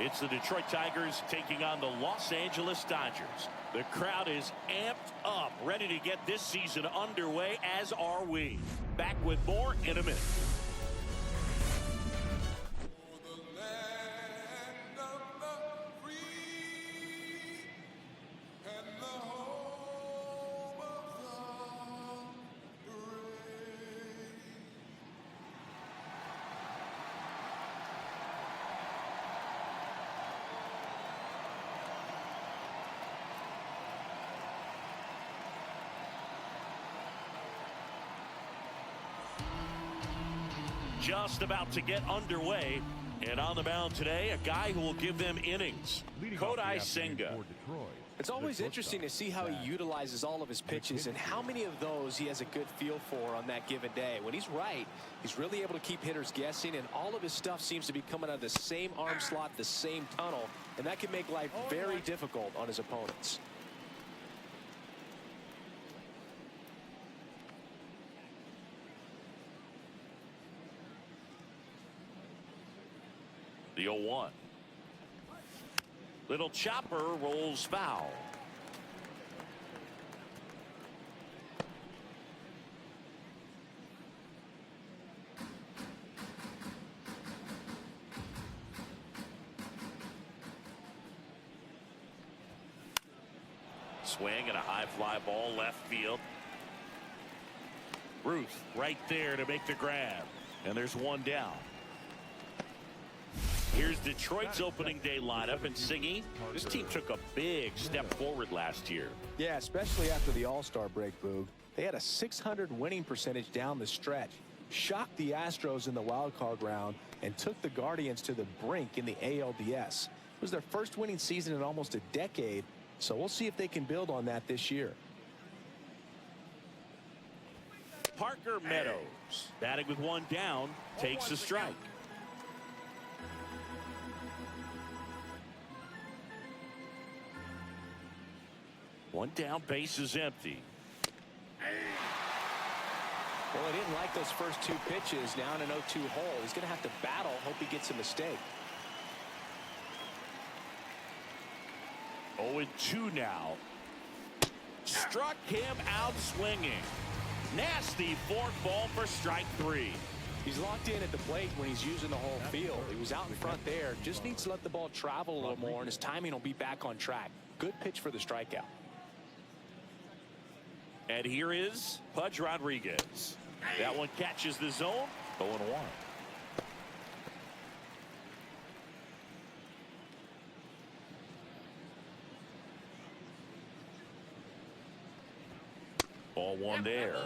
It's the Detroit Tigers taking on the Los Angeles Dodgers. The crowd is amped up, ready to get this season underway, as are we. Back with more in a minute. Just about to get underway, and on the mound today, a guy who will give them innings. Kodai Senga. It's always interesting to see how he utilizes all of his pitches and how many of those he has a good feel for on that given day. When he's right, he's really able to keep hitters guessing, and all of his stuff seems to be coming out of the same arm slot, the same tunnel, and that can make life very difficult on his opponents. The 0-1. Little chopper rolls foul. Swing and a high fly ball left field. Ruth right there to make the grab. And there's one down. Here's Detroit's opening day lineup, and Singy, this team took a big step forward last year. Yeah, especially after the All-Star break, Boog. They had a .600 winning percentage down the stretch, shocked the Astros in the wild card round, and took the Guardians to the brink in the ALDS. It was their first winning season in almost a decade, so we'll see if they can build on that this year. Parker Meadows, batting with one down, takes a strike. One down, base is empty. Well, he didn't like those first two pitches. Now in an 0-2 hole, he's going to have to battle. Hope he gets a mistake. 0-2 now. Struck him out swinging. Nasty forkball for strike three. He's locked in at the plate when he's using the whole field. He was out in front there. Just needs to let the ball travel a little more, and his timing will be back on track. Good pitch for the strikeout. And here is Pudge Rodriguez. That one catches the zone. 0-1. Ball one there.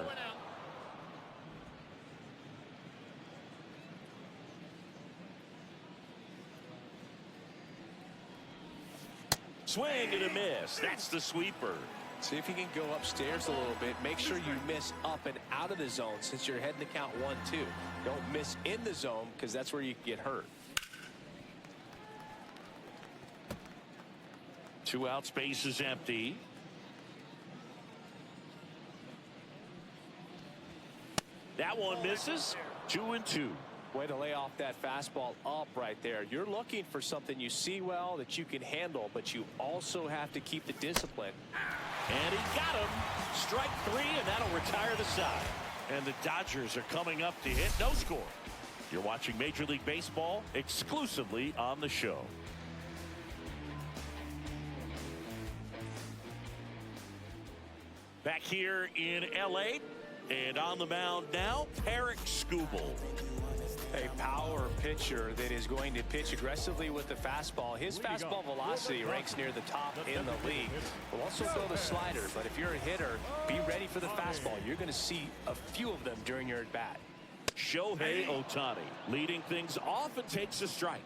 Swing and a miss. That's the sweeper. See if you can go upstairs a little bit. Make sure you miss up and out of the zone since you're heading to count 1-2. Don't miss in the zone because that's where you can get hurt. 2 outs, base is empty. That one misses. 2-2. Way to lay off that fastball up right there. You're looking for something you see well that you can handle, but you also have to keep the discipline. And he got him. Strike three, and that'll retire the side. And the Dodgers are coming up to hit no score. You're watching Major League Baseball exclusively on the show. Back here in L.A., and on the mound now, Tarik Skubal. A power pitcher that is going to pitch aggressively with the fastball. His fastball velocity ranks near the top in the league. Will also throw the slider, but if you're a hitter, be ready for the fastball. You're going to see a few of them during your at-bat. Shohei Ohtani leading things off and takes a strike.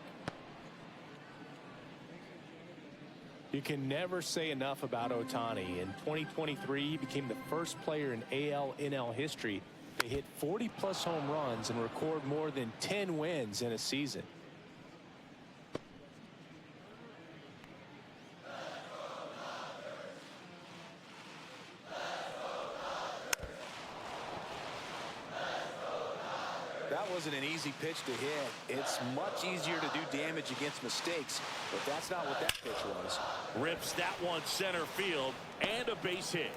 You can never say enough about Ohtani. In 2023, he became the first player in AL/NL history to hit 40-plus home runs and record more than 10 wins in a season. That wasn't an easy pitch to hit. It's much easier to do damage against mistakes, but that's not what that pitch was. Rips that one center field and a base hit.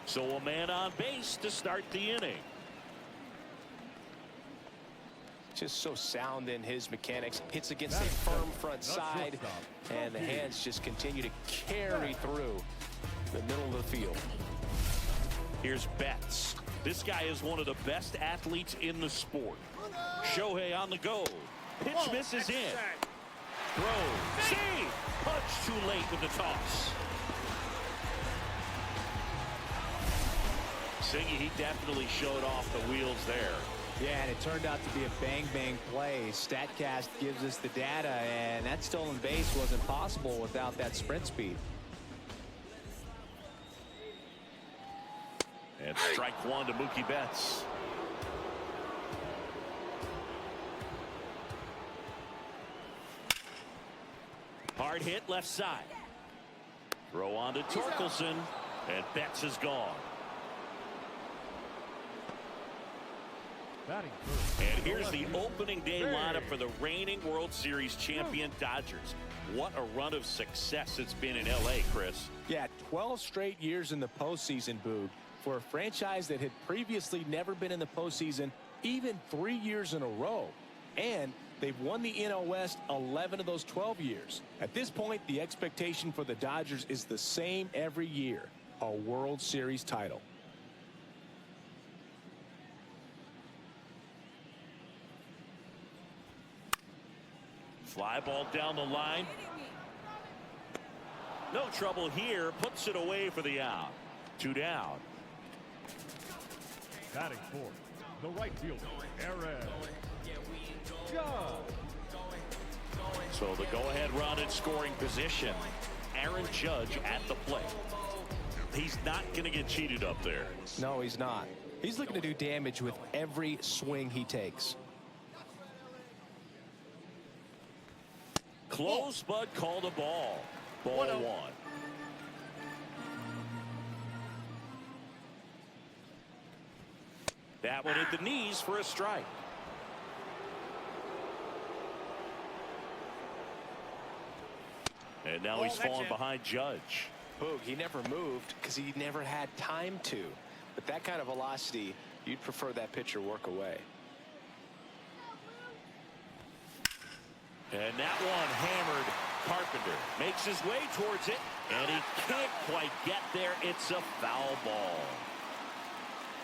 So a man on base to start the inning. Just so sound in his mechanics. Hits against a firm front side, and the hands just continue to carry through the middle of the field. Here's Betts. This guy is one of the best athletes in the sport. Shohei on the go. Pitch misses in. Throw. Save. Punch too late with the toss. Singy, he definitely showed off the wheels there. Yeah, and it turned out to be a bang-bang play. StatCast gives us the data, and that stolen base wasn't possible without that sprint speed. And strike one to Mookie Betts. Hard hit left side. Throw on to Torkelson, and Betts is gone. And here's the opening day lineup for the reigning World Series champion Dodgers. What a run of success it's been in L.A., Chris. Yeah, 12 straight years in the postseason, Boog. For a franchise that had previously never been in the postseason, even 3 years in a row. And they've won the NL West 11 of those 12 years. At this point, the expectation for the Dodgers is the same every year, a World Series title. Fly ball down the line. No trouble here. Puts it away for the out. 2 down. Batting fourth, the right fielder, Aaron Judge. So the go-ahead run in scoring position. Aaron Judge at the plate. He's not going to get cheated up there. No, he's not. He's looking to do damage with every swing he takes. Close, but called a ball. Ball one. That one hit the knees for a strike. And now he's fallen behind Judge. Boog, he never moved because he never had time to. But that kind of velocity, you'd prefer that pitcher work away. And that one hammered. Carpenter makes his way towards it, and he can't quite get there. It's a foul ball.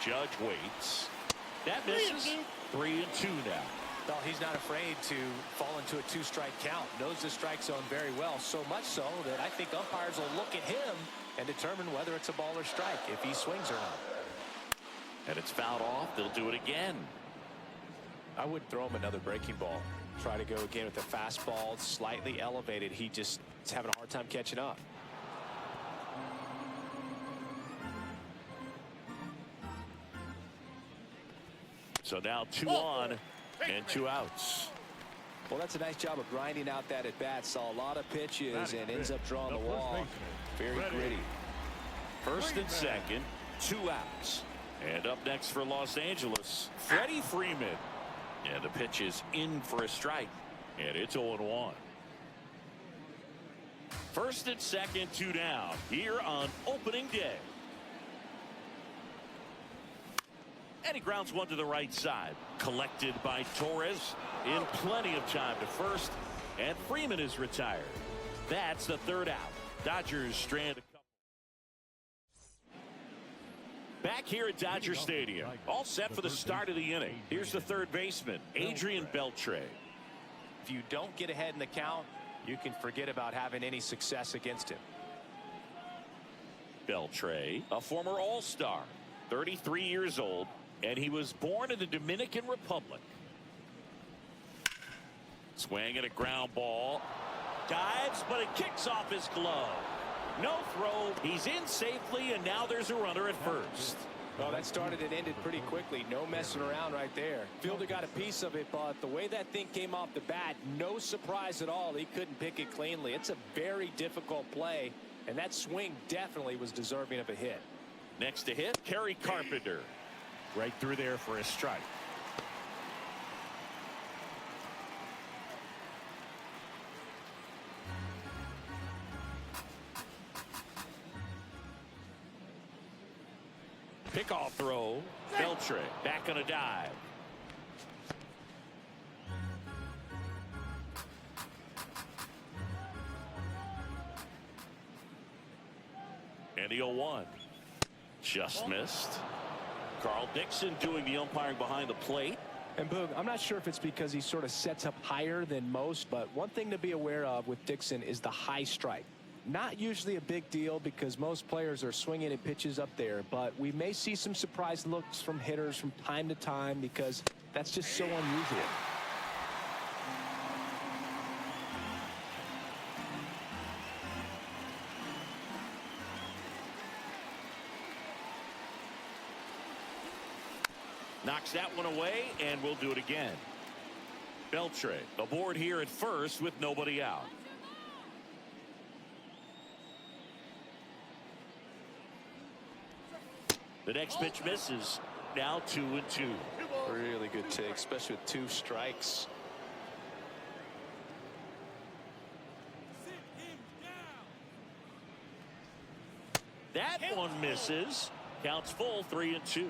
Judge waits. That misses. 3-2 now. No, he's not afraid to fall into a 2-strike count. Knows the strike zone very well, so much so that I think umpires will look at him and determine whether it's a ball or strike, if he swings or not. And it's fouled off. They'll do it again. I would throw him another breaking ball. Try to go again with the fastball slightly elevated. He just is having a hard time catching up. So now 2 on and 2 outs. Well, that's a nice job of grinding out that at bat. Saw a lot of pitches and ends up drawing the wall. Very gritty. First and second, 2 outs. And up next for Los Angeles, Freddie Freeman. And the pitch is in for a strike. And it's 0-1. First and second, 2 down here on opening day. And he grounds one to the right side. Collected by Torres in plenty of time to first. And Freeman is retired. That's the 3rd out. Dodgers strand a couple. Back here at Dodger Stadium. All set for the start of the inning. Here's the 3rd baseman, Adrian Beltre. If you don't get ahead in the count, you can forget about having any success against him. Beltre, a former All-Star, 33 years old, and he was born in the Dominican Republic. Swing at a ground ball. Dives, but it kicks off his glove. No throw. He's in safely, and now there's a runner at first. Well, that started and ended pretty quickly. No messing around right there. Fielder got a piece of it, but the way that thing came off the bat, no surprise at all. He couldn't pick it cleanly. It's a very difficult play, and that swing definitely was deserving of a hit. Next to hit, Kerry Carpenter. Right through there for a strike. Pickoff throw. Beltre back on a dive. And the 0-1. Just missed. Carl Dixon doing the umpiring behind the plate. And Boog, I'm not sure if it's because he sort of sets up higher than most, but one thing to be aware of with Dixon is the high strike. Not usually a big deal because most players are swinging at pitches up there, but we may see some surprise looks from hitters from time to time because that's just so unusual. Knocks that one away, and we'll do it again. Beltre aboard here at first with nobody out. The next pitch misses. Now 2-2. Really good take, especially with 2 strikes. That one misses. Counts full, 3-2.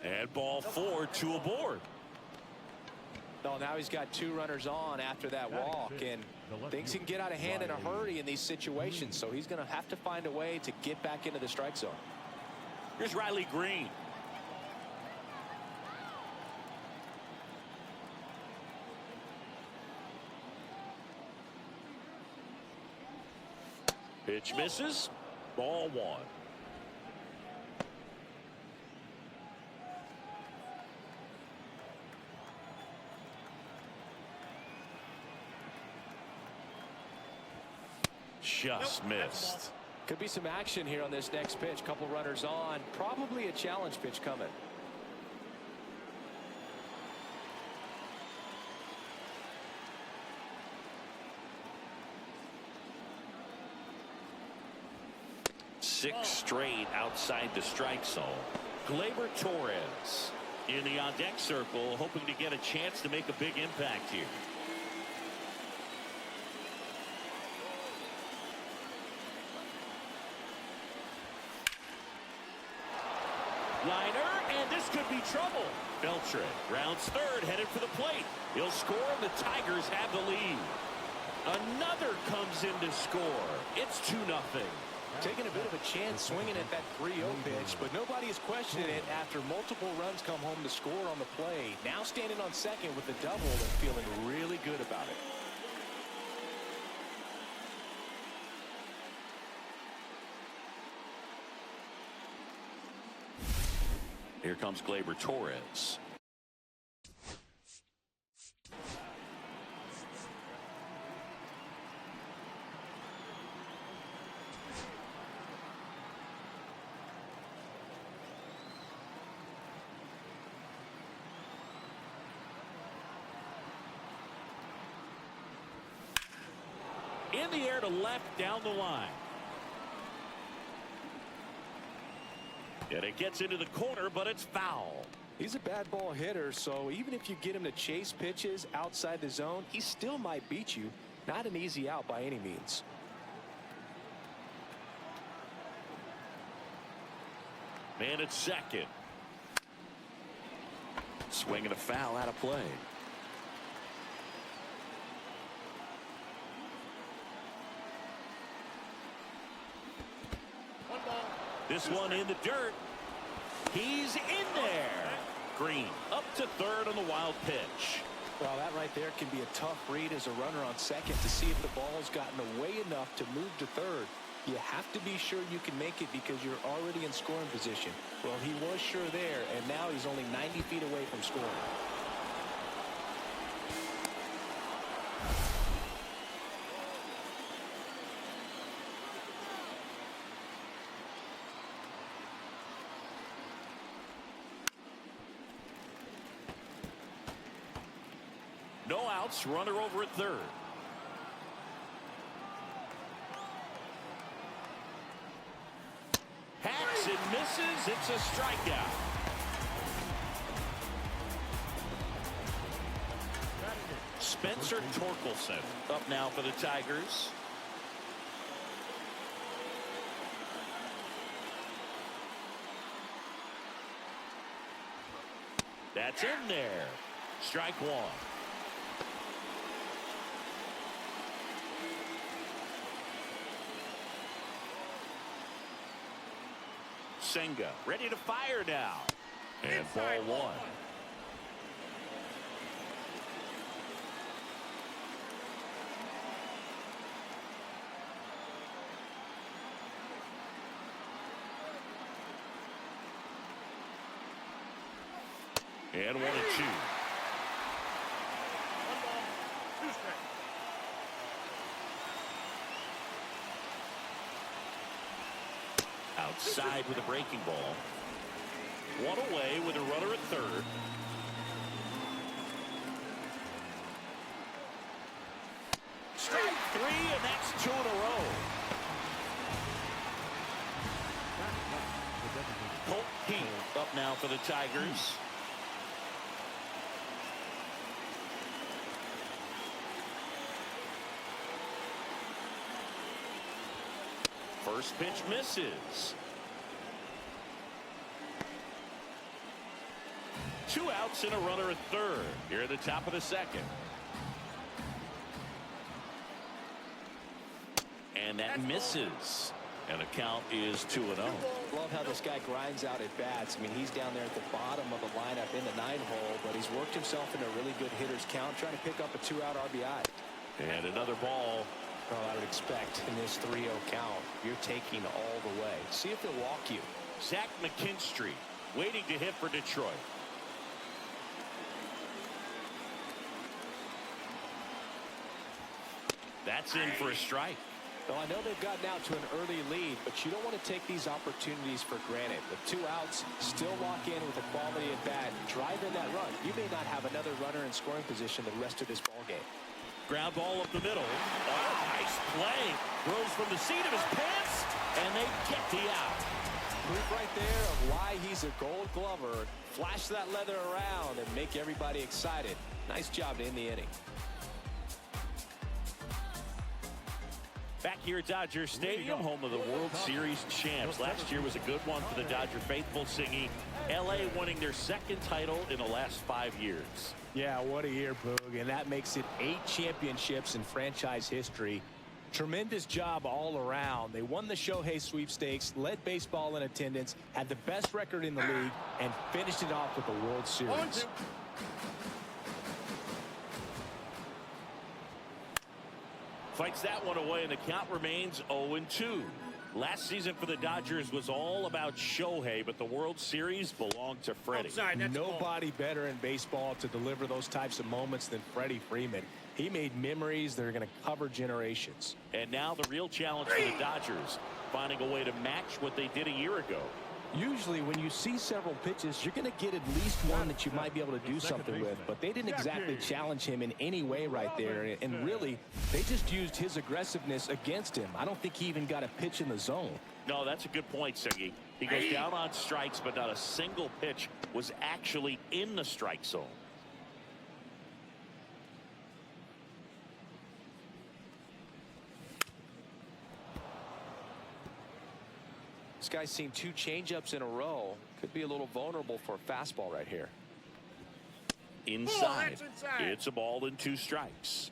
And ball 4, 2 aboard. No, now he's got 2 runners on after that walk, and things can get out of hand in a hurry in these situations, so he's going to have to find a way to get back into the strike zone. Here's Riley Green. Pitch misses. Ball 1. Just missed. Could be some action here on this next pitch. Couple runners on. Probably a challenge pitch coming. Six straight outside the strike zone. Gleyber Torres in the on-deck circle, hoping to get a chance to make a big impact here. Liner, and this could be trouble. Beltre rounds third, headed for the plate. He'll score, and the Tigers have the lead. Another comes in to score. It's 2-0. Taking a bit of a chance swinging at that 3-0 pitch, but nobody is questioning it after multiple runs come home to score on the play. Now standing on second with the double and feeling really good about it. Here comes Gleyber Torres. In the air to left down the line. And it gets into the corner, but it's foul. He's a bad ball hitter, so even if you get him to chase pitches outside the zone, he still might beat you. Not an easy out by any means. Man at second. Swinging a foul out of play. This one in the dirt. He's in there. Green up to third on the wild pitch. Well, that right there can be a tough read as a runner on second to see if the ball's gotten away enough to move to third. You have to be sure you can make it because you're already in scoring position. Well, he was sure there, and now he's only 90 feet away from scoring. No outs, runner over at third. Hacks and misses. It's a strikeout. Spencer Torkelson up now for the Tigers. That's in there. Strike one. Senga ready to fire now. And ball one. And 1-2. 1 ball, 2 strikes. Outside with a breaking ball. One away with a runner at third. Strike three, and that's 2 in a row. Colt Heath up now for the Tigers. First pitch misses. 2 outs and a runner at third here at the top of the second. And that misses. And the count is 2-0. Love how this guy grinds out at bats. I mean, he's down there at the bottom of the lineup in the 9-hole, but he's worked himself into a really good hitter's count, trying to pick up a 2-out RBI. And another ball. Well, I would expect in this 3-0 count, you're taking all the way. See if they'll walk you. Zach McKinstry waiting to hit for Detroit. That's in for a strike. Well, I know they've gotten out to an early lead, but you don't want to take these opportunities for granted. With 2 outs, still lock in with a quality at bat, drive in that run. You may not have another runner in scoring position the rest of this ball game. Ground ball up the middle. Oh, nice play. Throws from the seat of his pants, and they get the out. Proof right there of why he's a Gold Glover. Flash that leather around and make everybody excited. Nice job to end the inning. Back here at Dodger Stadium, home of the World Series champs. Last year was a good one for the Dodger faithful, Singy. LA winning their 2nd title in the last 5 years. Yeah, what a year, Boog. And that makes it 8 championships in franchise history. Tremendous job all around. They won the Shohei sweepstakes, led baseball in attendance, had the best record in the league, and finished it off with the World Series. Fights that one away, and the count remains 0-2. Last season for the Dodgers was all about Shohei, but the World Series belonged to Freddie. Nobody better in baseball to deliver those types of moments than Freddie Freeman. He made memories that are going to cover generations. And now the real challenge for the Dodgers, finding a way to match what they did a year ago. Usually when you see several pitches, you're going to get at least one that you might be able to do something with, but they didn't exactly challenge him in any way right there, and really they just used his aggressiveness against him. I don't think he even got a pitch in the zone. No, that's a good point, Singy. He goes down on strikes, but not a single pitch was actually in the strike zone. This guy's seen 2 changeups in a row. Could be a little vulnerable for a fastball right here. Inside. It's a ball and 2 strikes.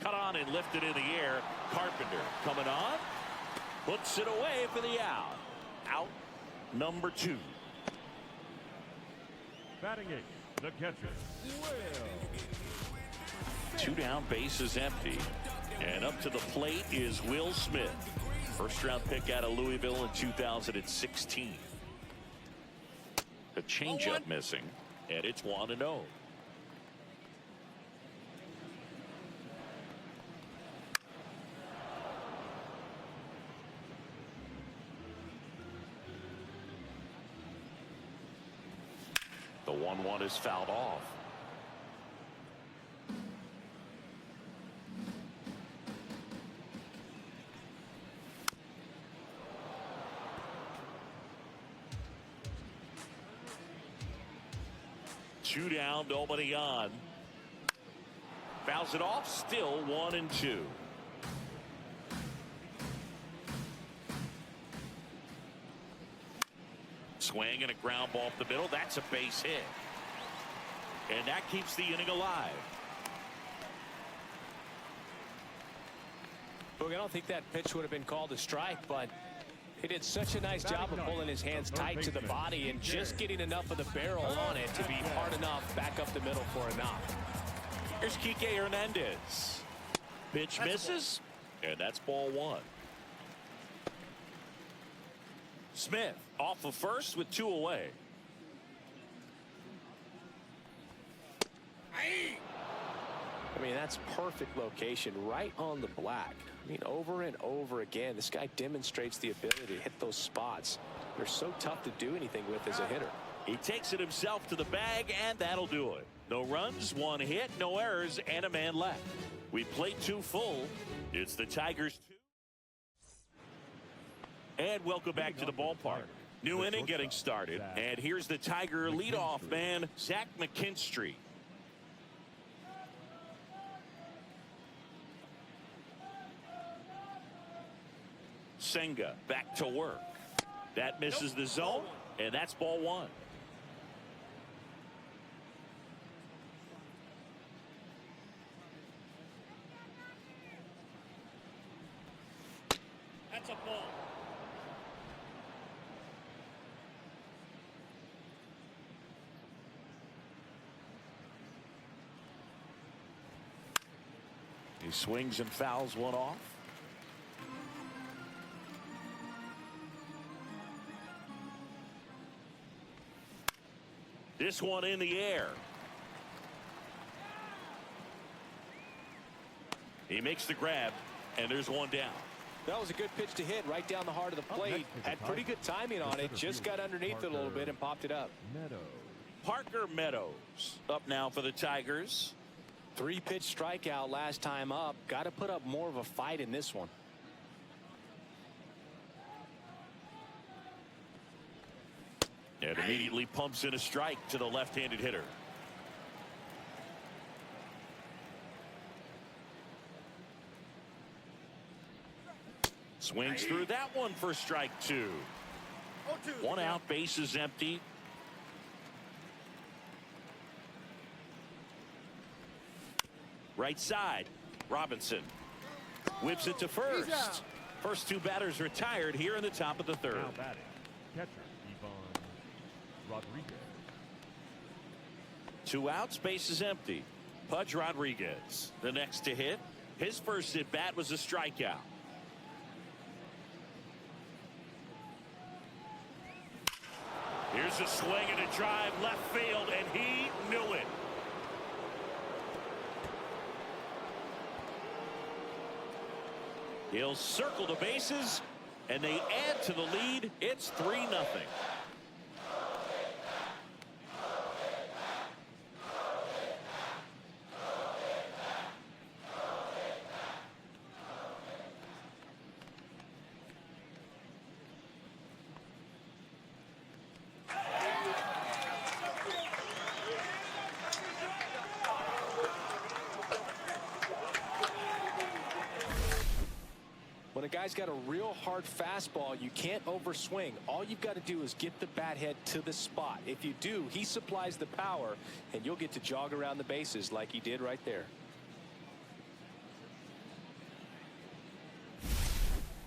Cut on and lifted in the air. Carpenter coming on. Puts it away for the out. Out number 2. Batting 8, the catcher. 2 down, bases empty. And up to the plate is Will Smith. First round pick out of Louisville in 2016. The changeup missing, and it's 1-0. The 1-1 is fouled off. 2 down, nobody on. Fouls it off, still 1-2. Swing and a ground ball up the middle. That's a base hit. And that keeps the inning alive. Look, I don't think that pitch would have been called a strike, but he did such a nice job of pulling his hands tight to the body and just getting enough of the barrel on it to be hard enough back up the middle for a knock. Here's Kike Hernandez. Pitch misses, and that's ball 1. Smith off of first with 2 away. I mean, that's perfect location, right on the black. I mean, over and over again, this guy demonstrates the ability to hit those spots. They're so tough to do anything with as a hitter. He takes it himself to the bag, and that'll do it. No runs, 1 hit, no errors, and a man left. We played 2 full. It's the Tigers 2. And welcome back to the ballpark. New inning getting started, and here's the Tiger leadoff man, Zach McKinstry. Senga back to work. That misses the zone, and that's ball 1. That's a ball. He swings and fouls one off. This one in the air. He makes the grab, and there's 1 down. That was a good pitch to hit right down the heart of the plate. Had pretty good timing on it. Just got underneath it a little bit and popped it up. Parker Meadows up now for the Tigers. 3-pitch strikeout last time up. Got to put up more of a fight in this one. And immediately pumps in a strike to the left-handed hitter. Swings through that one for strike 2. 1 out, base is empty. Right side, Robinson whips it to first. First 2 batters retired here in the top of the 3rd. Now batting, catcher Rodriguez. 2 outs, base is empty. Pudge Rodriguez, the next to hit. His first at bat was a strikeout. Here's a swing and a drive left field, and he knew it. He'll circle the bases, and they add to the lead. It's 3-0. When a guy's got a real hard fastball, you can't overswing. All you've got to do is get the bat head to the spot. If you do, he supplies the power, and you'll get to jog around the bases like he did right there.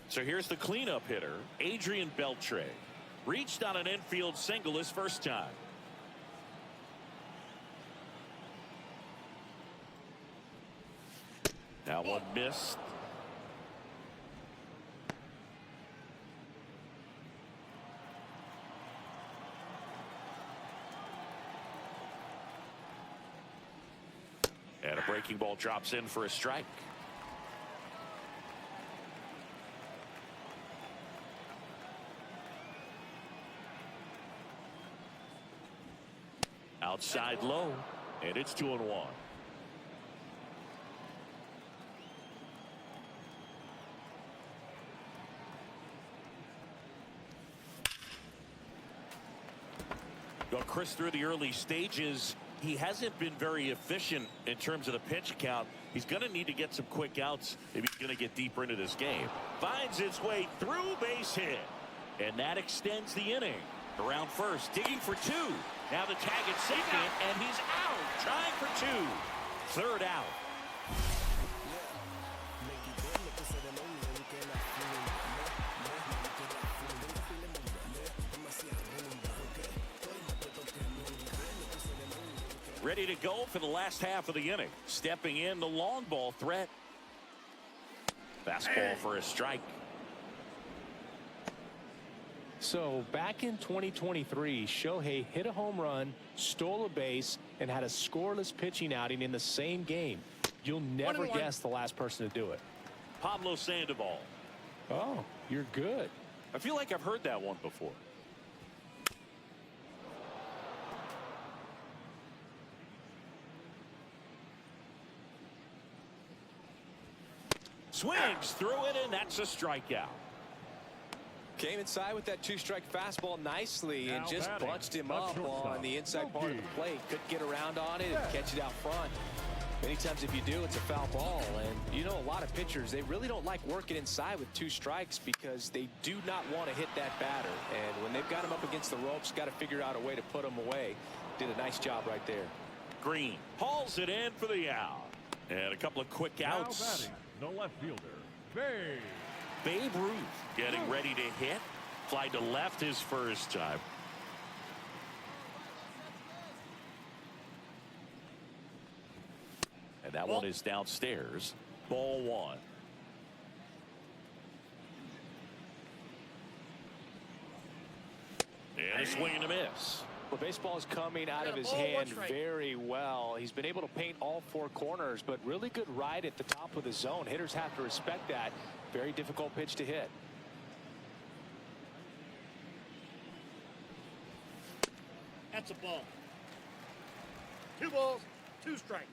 So here's the cleanup hitter, Adrian Beltre. Reached on an infield single his first time. Now one missed. And a breaking ball drops in for a strike. Outside low, and it's 2-1. Got Chris through the early stages. He hasn't been very efficient in terms of the pitch count. He's going to need to get some quick outs if he's going to get deeper into this game. Finds his way through, base hit. And that extends the inning. Around first, digging for two. Now the tag at second, and he's out. Trying for two. Third out. Ready to go for the last half of the inning. Stepping in, the long ball threat. Fastball for a strike. So back in 2023, Shohei hit a home run, stole a base, and had a scoreless pitching outing in the same game. You'll never guess the last person to do it. Pablo Sandoval. Oh, you're good. I feel like I've heard that one before. Swings through it, and that's a strikeout. Came inside with that two-strike fastball nicely and just bunched him up on the inside part of the plate. Couldn't get around on it and catch it out front. Many times if you do, it's a foul ball. And you know, a lot of pitchers, they really don't like working inside with two strikes because they do not want to hit that batter. And when they've got him up against the ropes, got to figure out a way to put him away. Did a nice job right there. Green hauls it in for the out. And a couple of quick outs. The left fielder, Babe Ruth getting ready to hit. Fly to left his first time. And that one is downstairs. Ball one. And a swing and a miss. Well, baseball is coming out of his hand very well. He's been able to paint all four corners, but really good ride at the top of the zone. Hitters have to respect that. Very difficult pitch to hit. That's a ball. 2 balls, 2 strikes.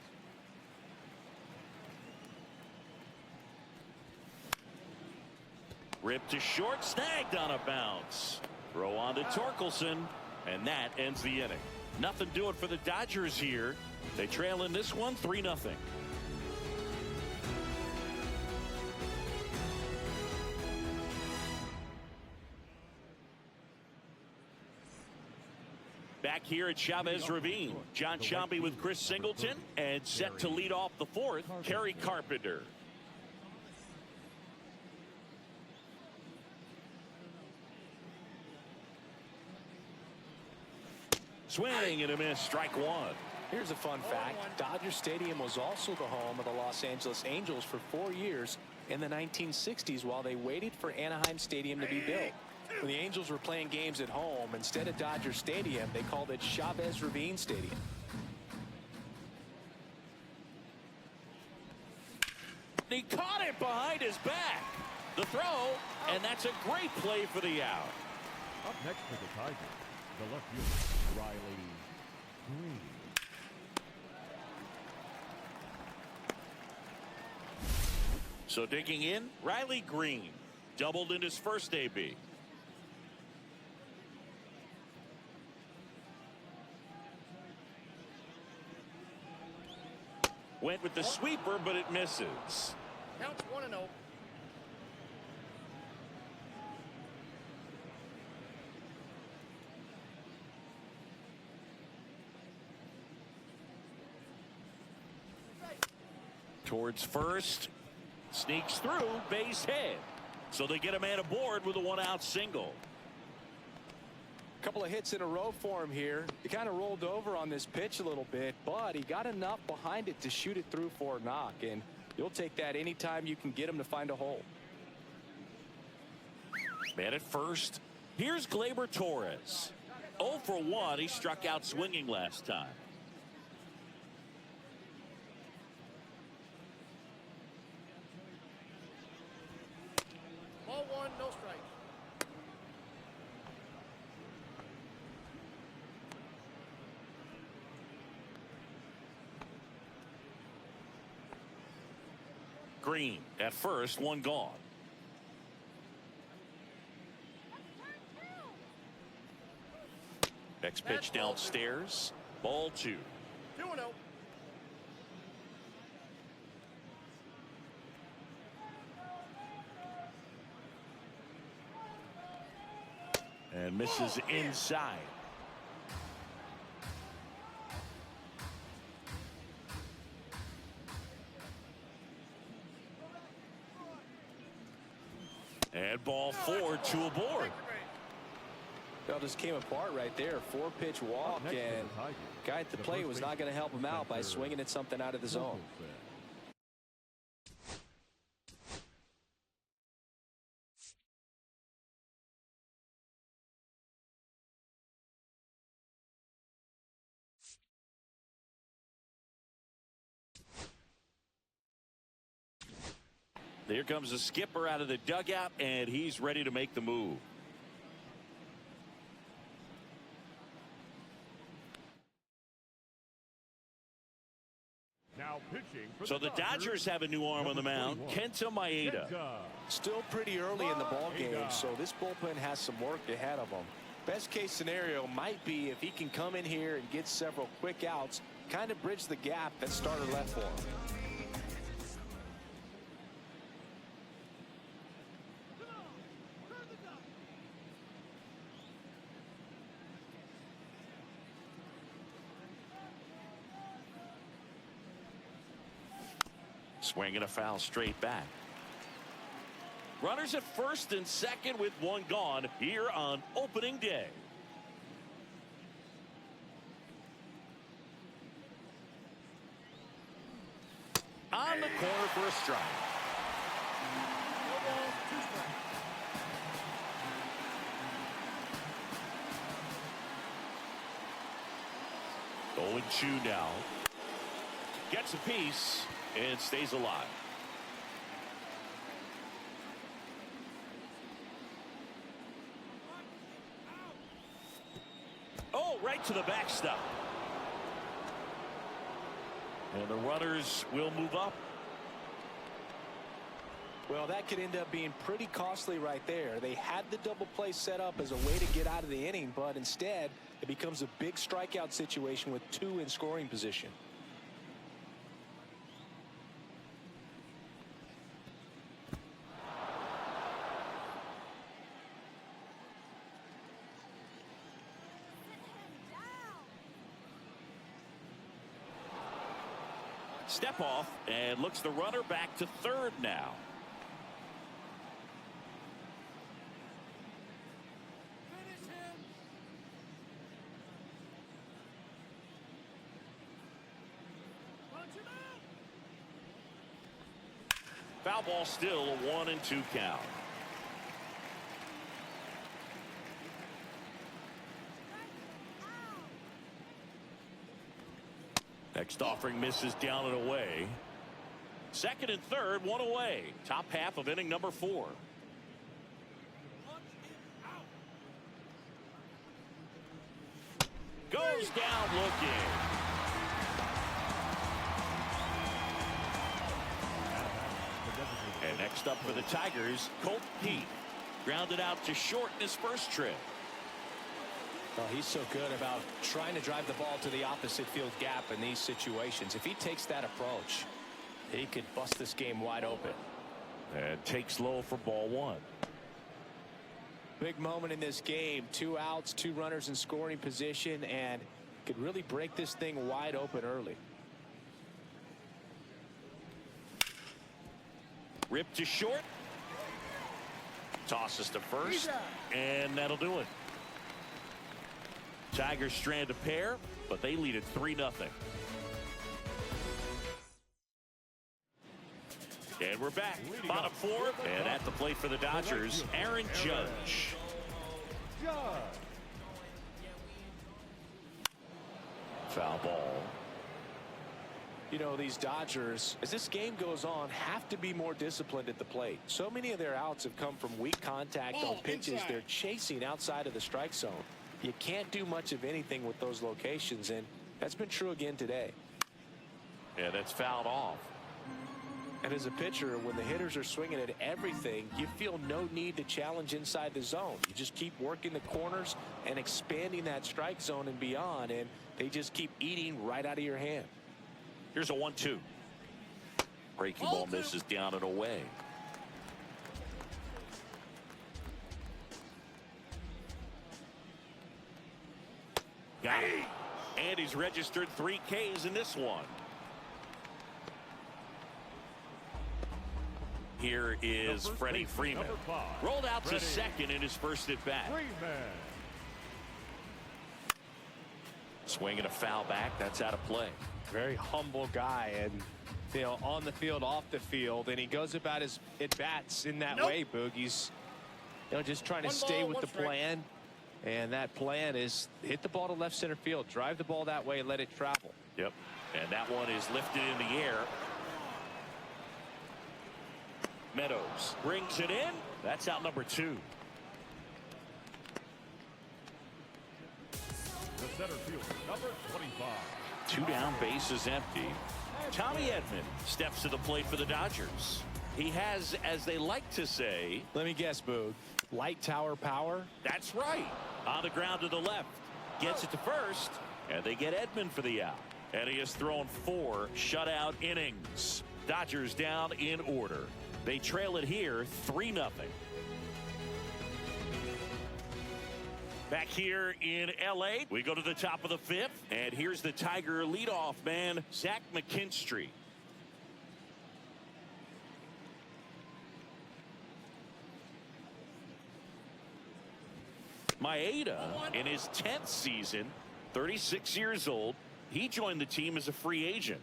Ripped to short, snagged on a bounce. Throw on to Torkelson, and that ends the inning. Nothing doing for the Dodgers here. They trail in this one 3-0. Back here at Chavez Ravine, John Sciambi with Chris Singleton, and set to lead off the fourth, Kerry Carpenter. Swing and a miss, strike one. Here's a fun fact. Dodger Stadium was also the home of the Los Angeles Angels for 4 years in the 1960s while they waited for Anaheim Stadium to be built. When the Angels were playing games at home, instead of Dodger Stadium, they called it Chavez Ravine Stadium. He caught it behind his back. The throw, and that's a great play for the out. up next for the Tigers, the left fielder, Riley Green. So digging in, Riley Green doubled in his first AB. Went with the sweeper, but it misses. Counts 1-0. Towards first, sneaks through, base hit. So they get a man aboard with a one-out single. Couple of hits in a row for him here. He kind of rolled over on this pitch a little bit, but he got enough behind it to shoot it through for a knock, and you'll take that anytime you can get him to find a hole. Man at first. Here's Gleyber Torres. 0 for 1. He struck out swinging last time. Ball 1, no strike. Green at first, one gone. Next pitch downstairs. Ball 2. 2-0. And misses inside. And ball 4, 2 aboard. Well, just came apart right there. 4-pitch walk, and guy at the plate was not going to help him out by swinging at something out of the zone. Here comes the skipper out of the dugout, and he's ready to make the move. Now pitching for So the Dodgers have a new arm on the mound, Kenta Maeda. Still pretty early in the ball game, so this bullpen has some work ahead of them. Best case scenario might be if he can come in here and get several quick outs, kind of bridge the gap that starter left for him. Swinging a foul straight back. Runners at first and second with one gone here on opening day. On the corner for a strike. 0-2 now. Gets a piece and stays alive. Oh, right to the backstop. And the runners will move up. Well, that could end up being pretty costly right there. They had the double play set up as a way to get out of the inning, but instead it becomes a big strikeout situation with 2 in scoring position. Step off and looks the runner back to third now. Foul ball, still a 1-2 count. Next offering misses down and away. Second and third, one away. Top half of inning number 4. Goes down looking. And next up for the Tigers, Colt Pete. Grounded out to short in his first trip. Oh, he's so good about trying to drive the ball to the opposite field gap in these situations. If he takes that approach, he could bust this game wide open. And takes low for ball 1. Big moment in this game. 2 outs, 2 runners in scoring position, and could really break this thing wide open early. Ripped to short. Tosses to first. And that'll do it. Tigers strand a pair, but they lead it 3-0. And we're back. Bottom 4, and at the plate for the Dodgers, Aaron Judge. Foul ball. You know, these Dodgers, as this game goes on, have to be more disciplined at the plate. So many of their outs have come from weak contact on pitches they're chasing outside of the strike zone. You can't do much of anything with those locations, and that's been true again today. Yeah, that's fouled off. And as a pitcher, when the hitters are swinging at everything, you feel no need to challenge inside the zone. You just keep working the corners and expanding that strike zone and beyond, and they just keep eating right out of your hand. Here's a 1-2. Breaking ball misses down and away. Got it. And he's registered 3 Ks in this one. Here is Freddie Freeman. Rolled out to second in his first at bat. Swinging a foul back. That's out of play. Very humble guy, and you know, on the field, off the field, and he goes about his at bats in that way. Boog, he's just trying to stay with the plan, and that plan is hit the ball to left center field, drive the ball that way, let it travel. Yep, and that one is lifted in the air. Meadows brings it in. That's out number 2. The center fielder, number 25. 2 down, bases empty. Tommy Edman steps to the plate for the Dodgers. He has, as they like to say, let me guess, Boog, light tower power. That's right. On the ground to the left, gets it to first, and they get Edman for the out. And he has thrown 4 shutout innings. Dodgers down in order. They trail it here 3-0. Back here in L.A., we go to the top of the 5th, and here's the Tiger leadoff man, Zach McKinstry. Maeda, in his 10th season, 36 years old, he joined the team as a free agent.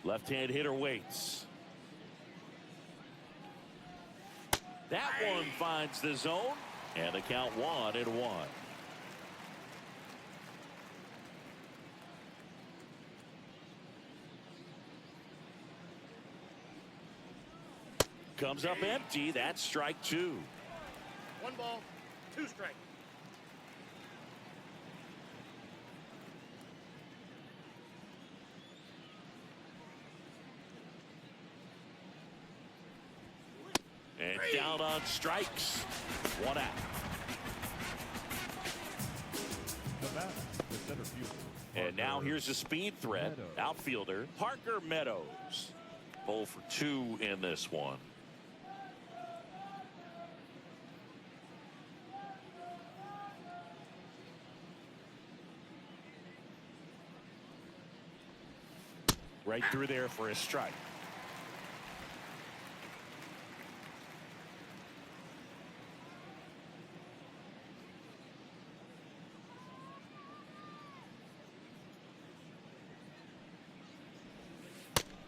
Left-hand hitter waits. That one finds the zone, and the count 1-1. Comes up empty. That's strike 2. 1 ball, 2 strikes. And down on strikes. 1 out. The center fielder. And now here's a speed threat. Outfielder Parker Meadows. 0 for 2 in this one. Right through there for a strike.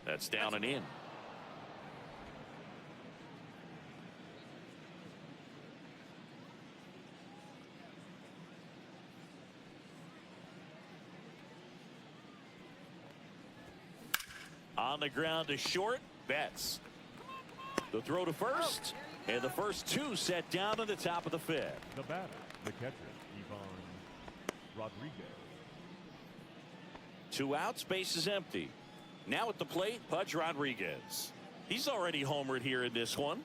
That's down and in. On the ground to short, Betts. The throw to first, and the first 2 set down at the top of the 5th. The batter, the catcher, Ivan Rodriguez. 2 outs, base is empty. Now at the plate, Pudge Rodriguez. He's already homered here in this one.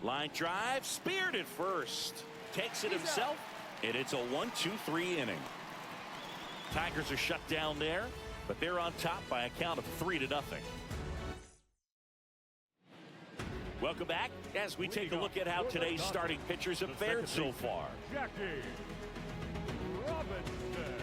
Line drive, speared at first. Takes it himself, and it's a 1-2-3 inning. Tigers are shut down there, but they're on top by a count of 3-0. Welcome back as we take a look at how today's starting pitchers have fared so far. Jackie Robinson.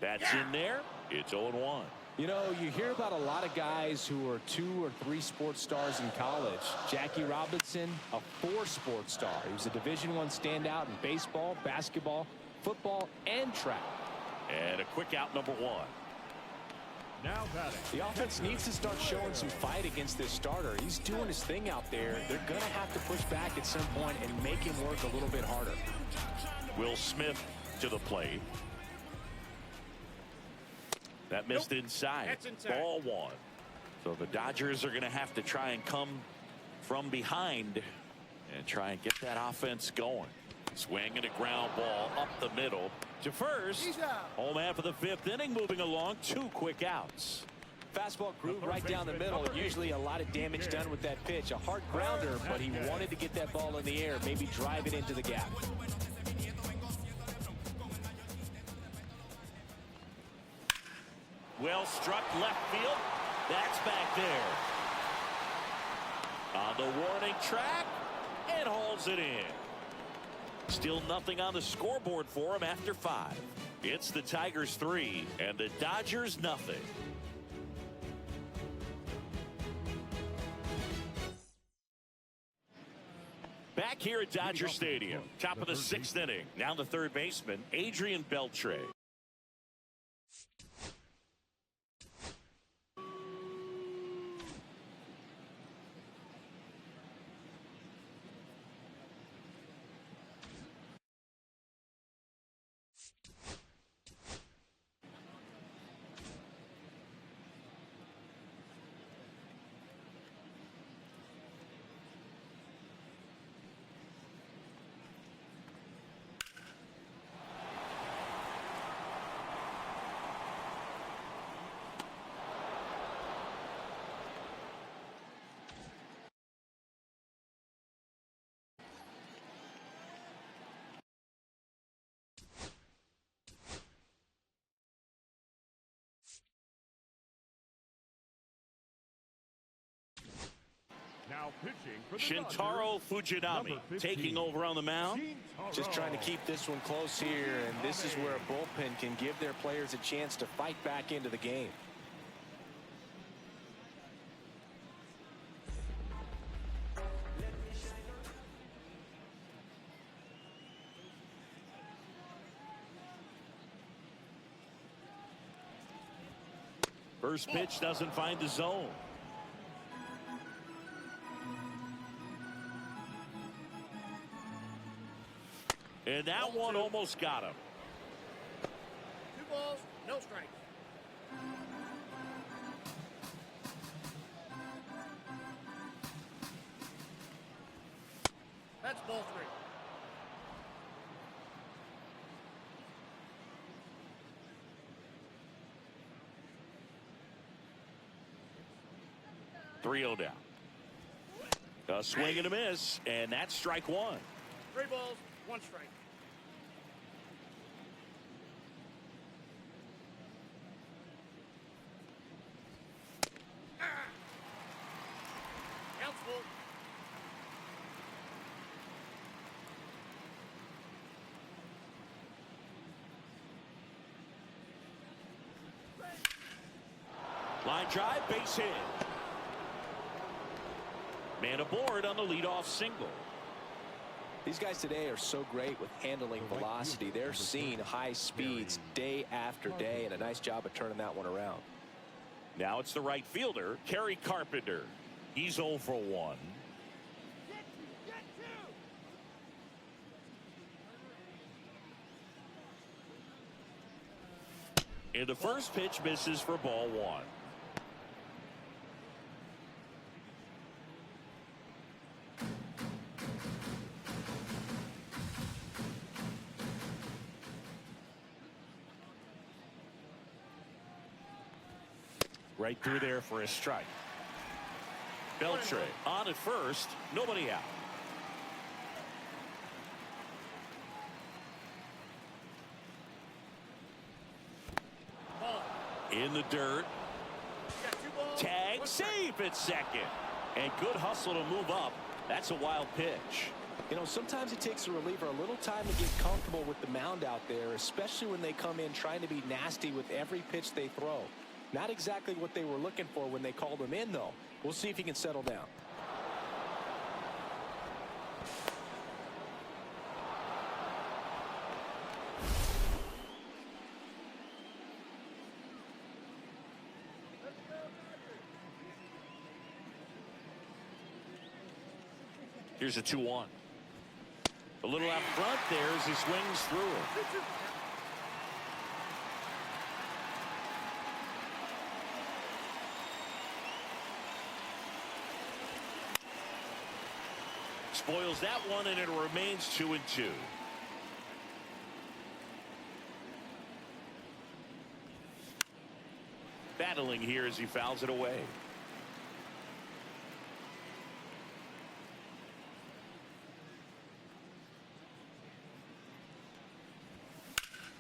That's in there. It's 0-1. You know, you hear about a lot of guys who are 2 or 3 sports stars in college. Jackie Robinson, a 4 sports star. He was a Division I standout in baseball, basketball, football, and track. And a quick out, number 1. Now batting. The offense needs to start showing some fight against this starter. He's doing his thing out there. They're going to have to push back at some point and make him work a little bit harder. Will Smith to the plate. That missed inside. That's inside. Ball one. So the Dodgers are going to have to try and come from behind and try and get that offense going. Swing and a ground ball up the middle to first. Home half of the fifth inning, moving along. 2 quick outs. Fastball groove right down the middle. Usually a lot of damage done with that pitch. A hard grounder, but he wanted to get that ball in the air, maybe drive it into the gap. Well struck left field. That's back there. On the warning track and hauls it in. Still nothing on the scoreboard for him after 5. It's the Tigers 3 and the Dodgers nothing. Back here at Dodger Stadium, top of the 6th inning. Now the third baseman, Adrian Beltre. Now pitching for the Shintaro Fujinami taking over on the mound. Just trying to keep this one close here, and this is where a bullpen can give their players a chance to fight back into the game. First pitch doesn't find the zone. And that one almost got him. 2 balls, no strikes. That's ball 3. Three-0 down. A swing and a miss, and that's strike 1. 3 balls, 1 strike. Count's full. Line drive, base hit. Man aboard on the leadoff single. These guys today are so great with handling velocity. They're seeing high speeds day after day, and a nice job of turning that one around. Now it's the right fielder, Kerry Carpenter. He's 0 for 1. And the first pitch misses for ball 1. Right through there for a strike. Beltre on at first, nobody out. In the dirt. Tag safe at second. And good hustle to move up. That's a wild pitch. You know, sometimes it takes a reliever a little time to get comfortable with the mound out there, especially when they come in trying to be nasty with every pitch they throw. Not exactly what they were looking for when they called him in, though. We'll see if he can settle down. Here's a 2-1. A little out front there as he swings through it. spoils that one, and it remains 2-2. Battling here as he fouls it away.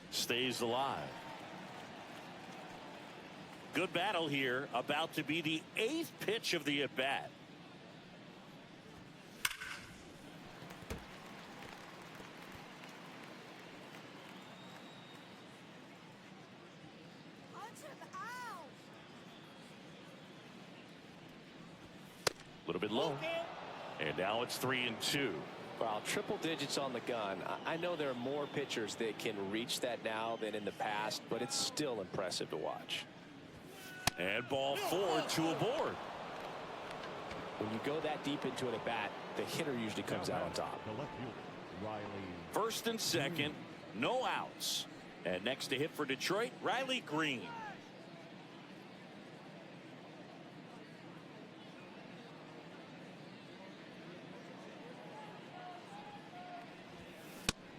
Stays alive. Good battle here. About to be the 8th pitch of the at-bat. A little bit low. And now it's 3-2. Wow, triple digits on the gun. I know there are more pitchers that can reach that now than in the past, but it's still impressive to watch. And ball 4, 2 aboard. When you go that deep into an at-bat, the hitter usually comes out on top. The left fielder, Riley. First and second, no outs. And next to hit for Detroit, Riley Green.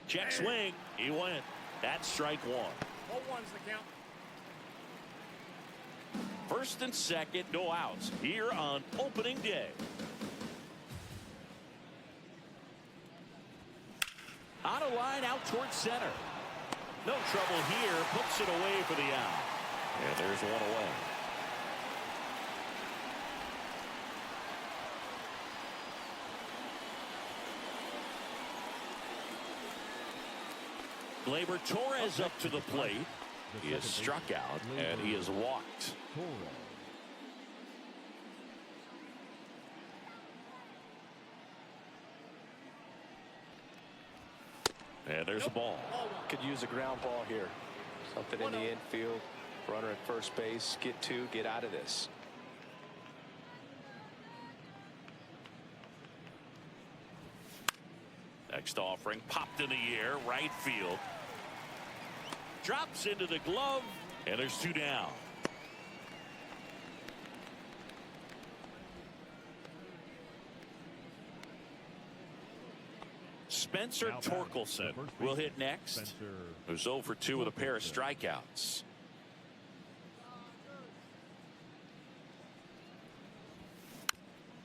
Check swing. He went. That's strike 1. 0-1's the count. First and second, no outs here on opening day. On a line out towards center. No trouble here. Puts it away for the out. And there's one away. Gleyber Torres up to the plate. He is struck out and he is walked. And there's a ball. Could use a ground ball here. Something in the infield. Runner at first base. Get 2. Get out of this. Next offering popped in the air. Right field. Drops into the glove. And there's 2 down. Spencer Torkelson will hit next. Who's 0 for 2 with a pair of strikeouts.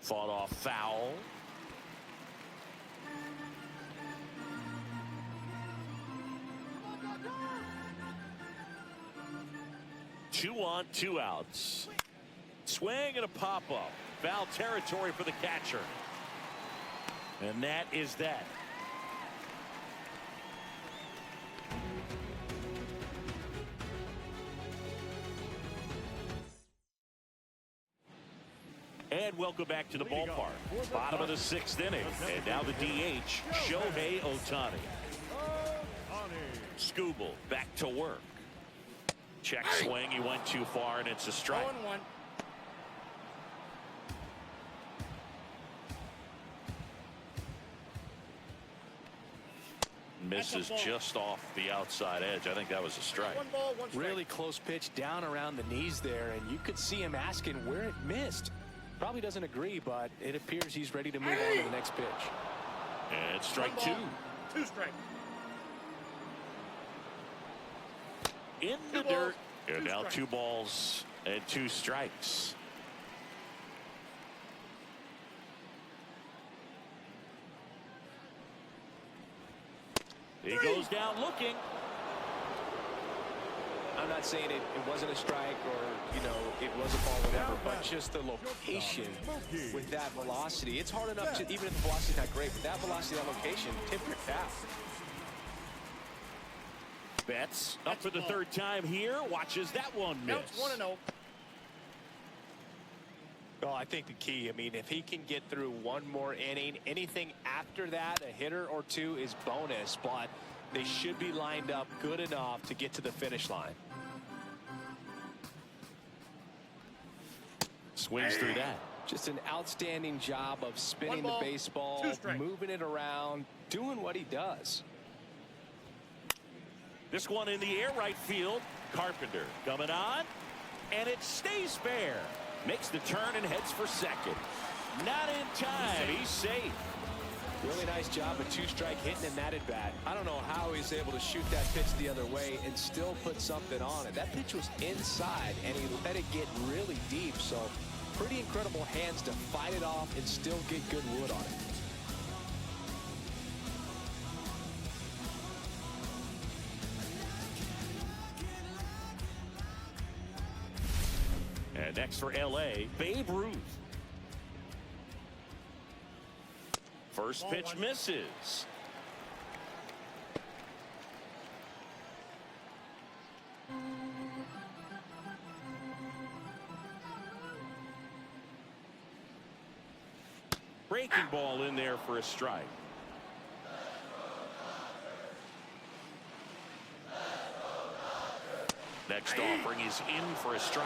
Fought off foul. Two on, 2 outs. Swing and a pop-up. Foul territory for the catcher. And that is that. And welcome back to the ballpark. Bottom of the 6th inning. And now the DH, Shohei Ohtani. Scooble back to work. Check swing. He went too far, and it's a strike. 0-1. Misses just off the outside edge. I think that was a strike. 1 ball, 1 strike. Really close pitch down around the knees there, and you could see him asking where it missed. Probably doesn't agree, but it appears he's ready to move on to the next pitch. And strike 2. 2 strike. In the dirt. And now 2 balls and 2 strikes. He goes down looking. I'm not saying it wasn't a strike or, you know, it was a ball, whatever, but just the location with that velocity. It's hard enough to, even if the velocity's not great, but that velocity, that location, tip your cap. Betts up for the 3rd time here. Watches that one miss. Now it's 1-0. Well, I think the key, I mean, if he can get through 1 more inning, anything after that, a hitter or 2 is bonus, but they should be lined up good enough to get to the finish line. Swings through that. Just an outstanding job of spinning the baseball, moving it around, doing what he does. This one in the air, right field. Carpenter coming on, and it stays fair. Makes the turn and heads for second. Not in time. He's safe. Really nice job of two-strike hitting in that at-bat. I don't know how he's able to shoot that pitch the other way and still put something on it. That pitch was inside, and he let it get really deep. So pretty incredible hands to fight it off and still get good wood on it. And next for LA, Babe Ruth. First pitch misses. Breaking ball in there for a strike. Next offering is in for a strike.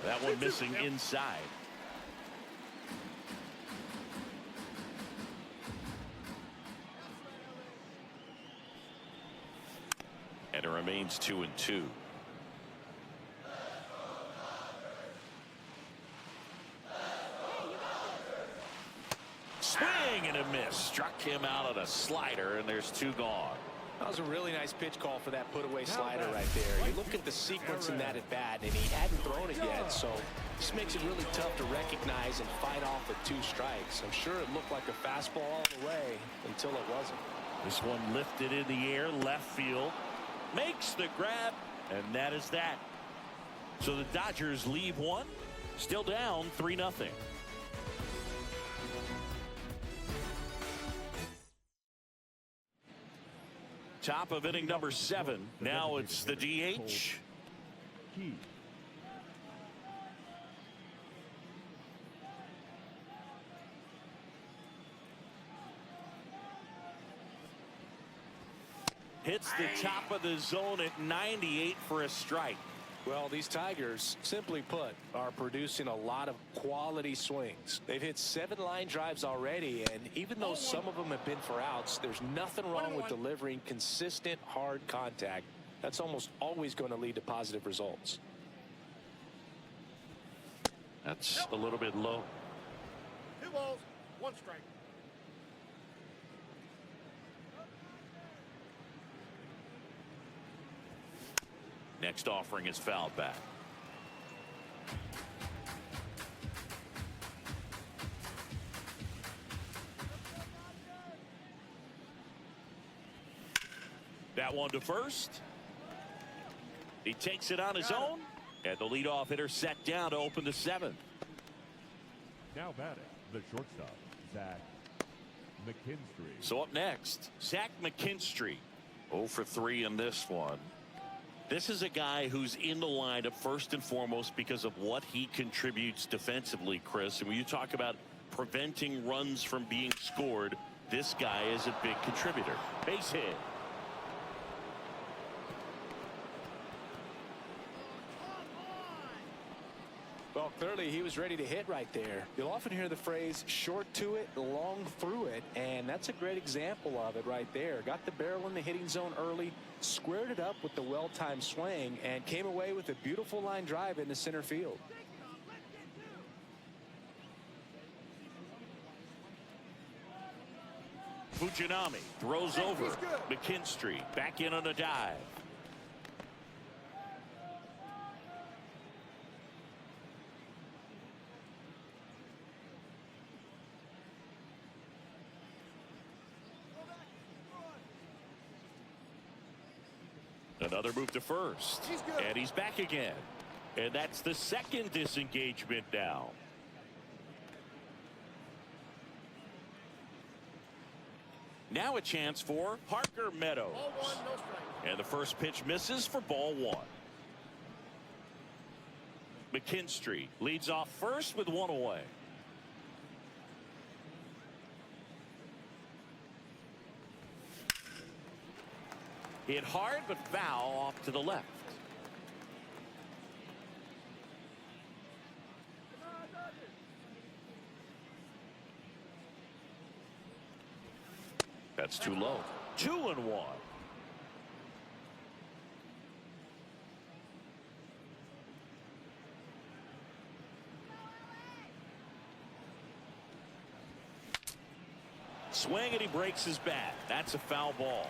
That one missing inside. And it remains 2-2. Swing and a miss. Struck him out on a slider, and there's two gone. That was a really nice pitch call for that put-away slider right there. You look at the sequence in that at-bat, and he hadn't thrown it yet, so this makes it really tough to recognize and fight off with two strikes. I'm sure it looked like a fastball all the way until it wasn't. This one lifted in the air, left field. Makes the grab, and that is that. So the Dodgers leave one, still down 3-0. Top of inning number 7. Now it's the DH. Hits the top of the zone at 98 for a strike. Well, these Tigers, simply put, are producing a lot of quality swings. They've hit 7 line drives already, and even though some of them have been for outs, there's nothing wrong with delivering consistent, hard contact. That's almost always going to lead to positive results. That's a little bit low. 2 balls, 1 strike. Next offering is fouled back. That one to first. He takes it on his own, and the leadoff hitter set down to open the 7th. Now batting, the shortstop, Zach McKinstry. So up next, Zach McKinstry. 0 for 3 in this one. This is a guy who's in the lineup first and foremost because of what he contributes defensively, Chris. And when you talk about preventing runs from being scored, this guy is a big contributor. Base hit. Well, clearly he was ready to hit right there. You'll often hear the phrase short to it, long through it, and that's a great example of it right there. Got the barrel in the hitting zone early, squared it up with the well-timed swing, and came away with a beautiful line drive into center field. Fujinami throws over. McKinstry back in on a dive. Another move to first. And he's back again. And that's the second disengagement now. Now a chance for Parker Meadows. Ball 1, no strike. And the first pitch misses for ball 1. McKinstry leads off first with 1 away. Hit hard but foul off to the left. That's too low. 2-1. Swing and he breaks his bat. That's a foul ball.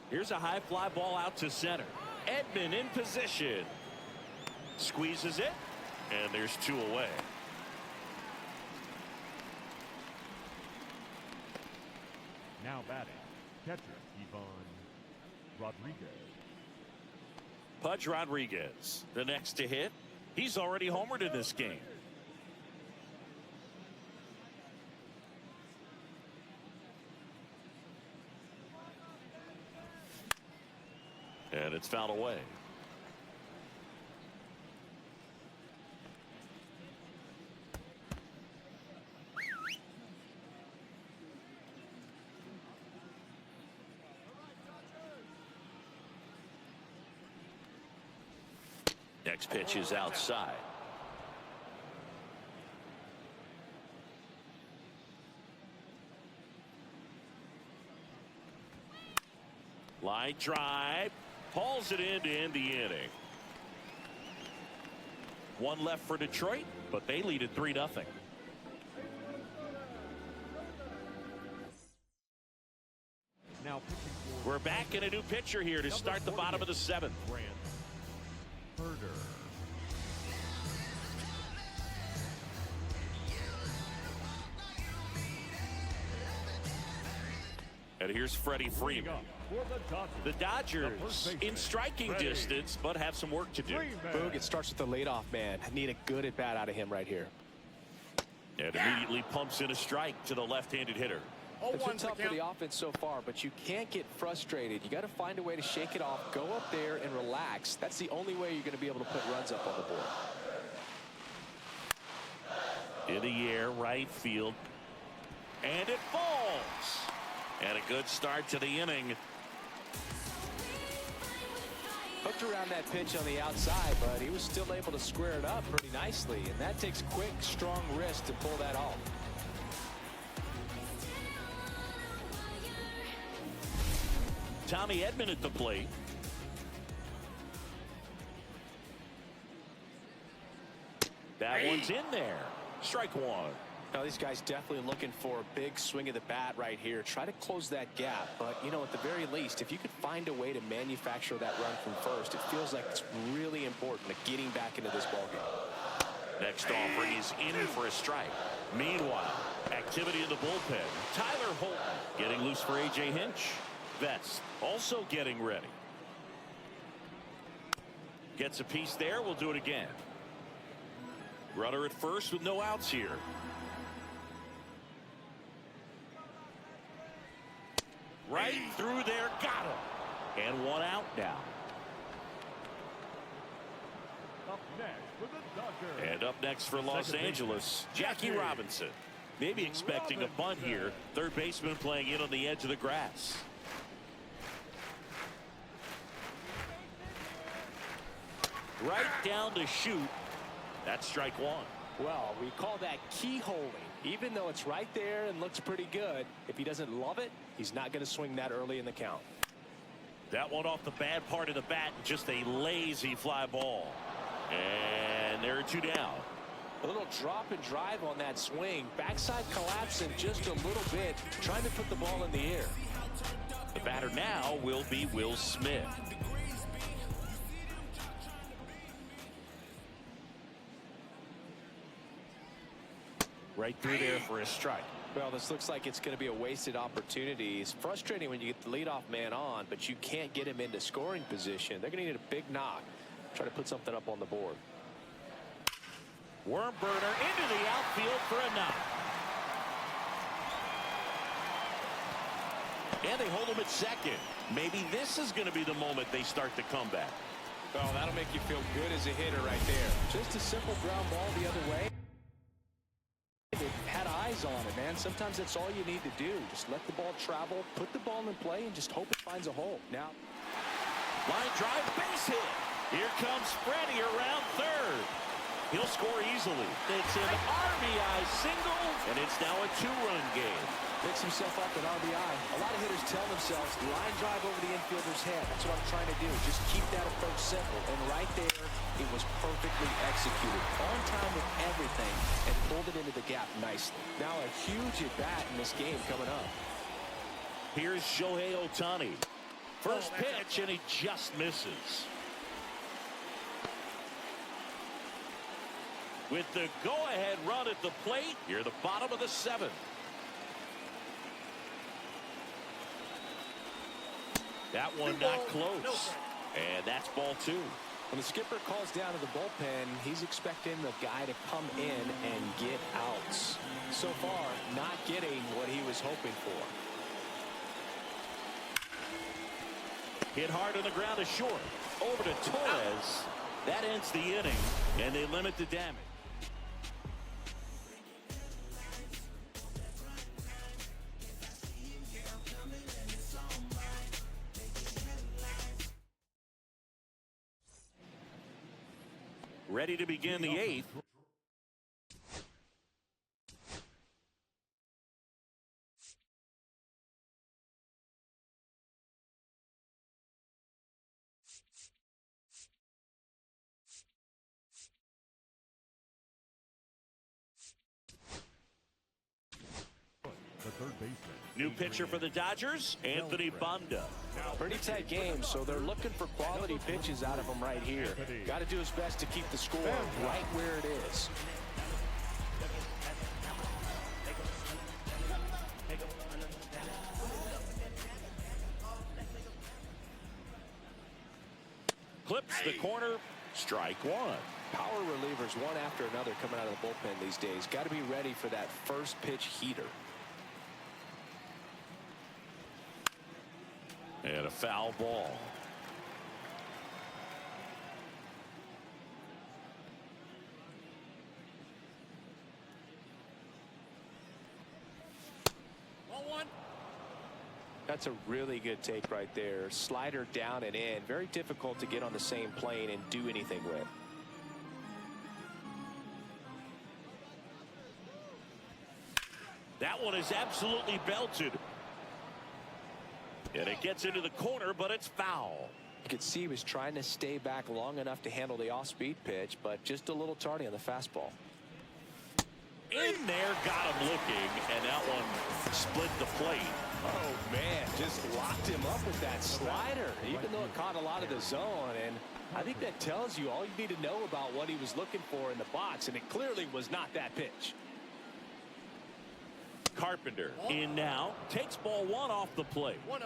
Here's a high fly ball out to center. Edman in position. Squeezes it. And there's 2 away. Now batting, catcher Ivan Rodriguez. Pudge Rodriguez, the next to hit. He's already homered in this game. And it's fouled away. Next pitch is outside. Line drive. Hauls it in to end the inning. 1 left for Detroit, but they lead at 3-0. Now pitching for We're back in a new pitcher here to start the bottom of the 7th. Grant Herder. And here's Freddie Freeman. The Dodgers in striking distance, but have some work to do. Boog, it starts with the leadoff man. I need a good at bat out of him right here. And immediately pumps in a strike to the left-handed hitter. It's been tough for the offense so far, but you can't get frustrated. You got to find a way to shake it off, go up there and relax. That's the only way you're going to be able to put runs up on the board. In the air, right field. And it falls. And a good start to the inning. Hooked around that pitch on the outside, but he was still able to square it up pretty nicely. And that takes quick, strong wrist to pull that off. Tommy Edman at the plate. That one's in there. Strike 1. Now these guys definitely looking for a big swing of the bat right here. Try to close that gap. But, you know, at the very least, if you could find a way to manufacture that run from first, it feels like it's really important to getting back into this ballgame. Next offering is in for a strike. Meanwhile, activity in the bullpen. Tyler Holton getting loose for A.J. Hinch. Vets also getting ready. Gets a piece there. We'll do it again. Runner at first with no outs here. Right through there, got him. And 1 out now. Up next for the Dodgers. And up next for Los Angeles, Jackie Robinson. Maybe expecting a bunt here. Third baseman playing in on the edge of the grass. Right down to shoot. That's strike 1. Well, we call that keyholing. Even though it's right there and looks pretty good, if he doesn't love it, he's not going to swing that early in the count. That one off the bad part of the bat, just a lazy fly ball. And there are 2 down. A little drop and drive on that swing. Backside collapsing just a little bit, trying to put the ball in the air. The batter now will be Will Smith. Right through there for a strike. Well, this looks like it's going to be a wasted opportunity. It's frustrating when you get the leadoff man on, but you can't get him into scoring position. They're going to need a big knock. Try to put something up on the board. Worm burner into the outfield for a knock. And they hold him at second. Maybe this is going to be the moment they start the comeback. Well, that'll make you feel good as a hitter right there. Just a simple ground ball the other way. They had eyes on it, man. Sometimes that's all you need to do. Just let the ball travel, put the ball in play, and just hope it finds a hole. Now, line drive, base hit. Here comes Freddie around third. He'll score easily. It's an RBI single, and it's now a 2-run game. Picks himself up an RBI. A lot of hitters tell themselves, line drive over the infielder's head. That's what I'm trying to do. Just keep that approach simple. And right there, it was perfectly executed. On time with everything, and pulled it into the gap nicely. Now a huge at-bat in this game coming up. Here's Shohei Ohtani. First pitch, and he just misses. With the go-ahead run at the plate, here the bottom of the 7th. That one not close. And that's ball 2. When the skipper calls down to the bullpen, he's expecting the guy to come in and get outs. So far, not getting what he was hoping for. Hit hard on the ground to short. Over to Torres. That ends the inning, and they limit the damage. Ready to begin the 8th. The third baseman. New pitcher for the Dodgers, Anthony Banda. Pretty tight game, so they're looking for quality pitches out of him right here. Got to do his best to keep the score right where it is. Clips the corner, strike 1. Power relievers one after another coming out of the bullpen these days. Got to be ready for that first pitch heater. And a foul ball. That's a really good take right there. Slider down and in. Very difficult to get on the same plane and do anything with. That one is absolutely belted. And it gets into the corner, but it's foul. You could see he was trying to stay back long enough to handle the off-speed pitch, but just a little tardy on the fastball. In there, got him looking, and that one split the plate. Oh, man, just locked him up with that slider, even though it caught a lot of the zone. And I think that tells you all you need to know about what he was looking for in the box, and it clearly was not that pitch. Carpenter in now, takes ball 1 off the plate. 1-0.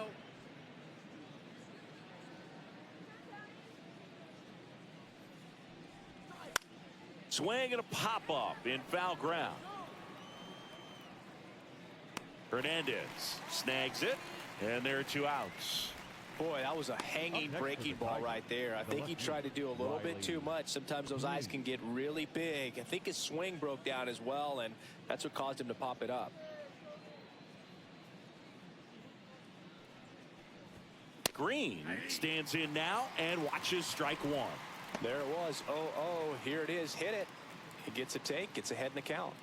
Swing and a pop-up in foul ground. Hernandez snags it, and there are 2 outs. Boy, that was a hanging breaking ball right there. I think he tried to do a little bit too much. Sometimes those eyes can get really big. I think his swing broke down as well, and that's what caused him to pop it up. Green stands in now and watches strike 1. There it was. Oh, here it is. Hit it. He gets a take, gets ahead in the count.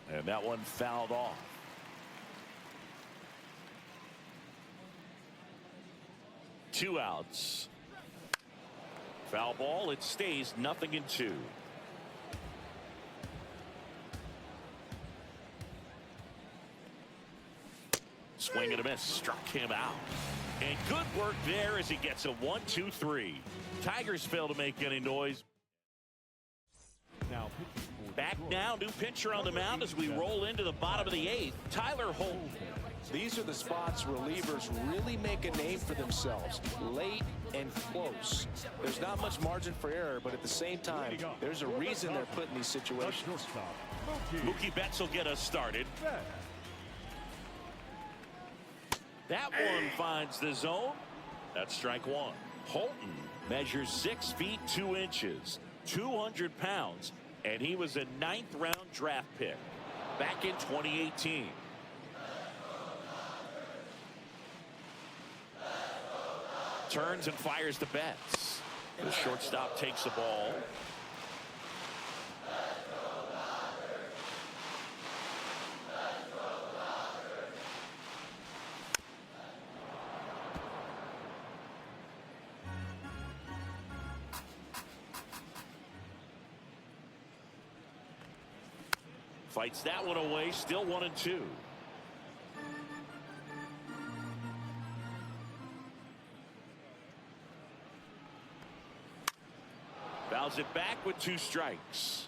And that one fouled off. Two outs. Foul ball. It stays 0-2. Swing and a miss. Struck him out. And good work there as he gets a 1-2-3. Tigers fail to make any noise. Now, Back now, new pitcher on the mound as we roll into the bottom of the 8th. Tyler Holt. These are the spots relievers really make a name for themselves. Late and close. There's not much margin for error, but at the same time, there's a reason they're put in these situations. Mookie Betts will get us started. That one finds the zone. That's strike 1. Holton measures 6 feet 2 inches, 200 pounds, and he was a 9th-round draft pick back in 2018. turns and fires to Betts. The shortstop takes the ball. Fights that one away, still 1-2. Fouls it back with 2 strikes.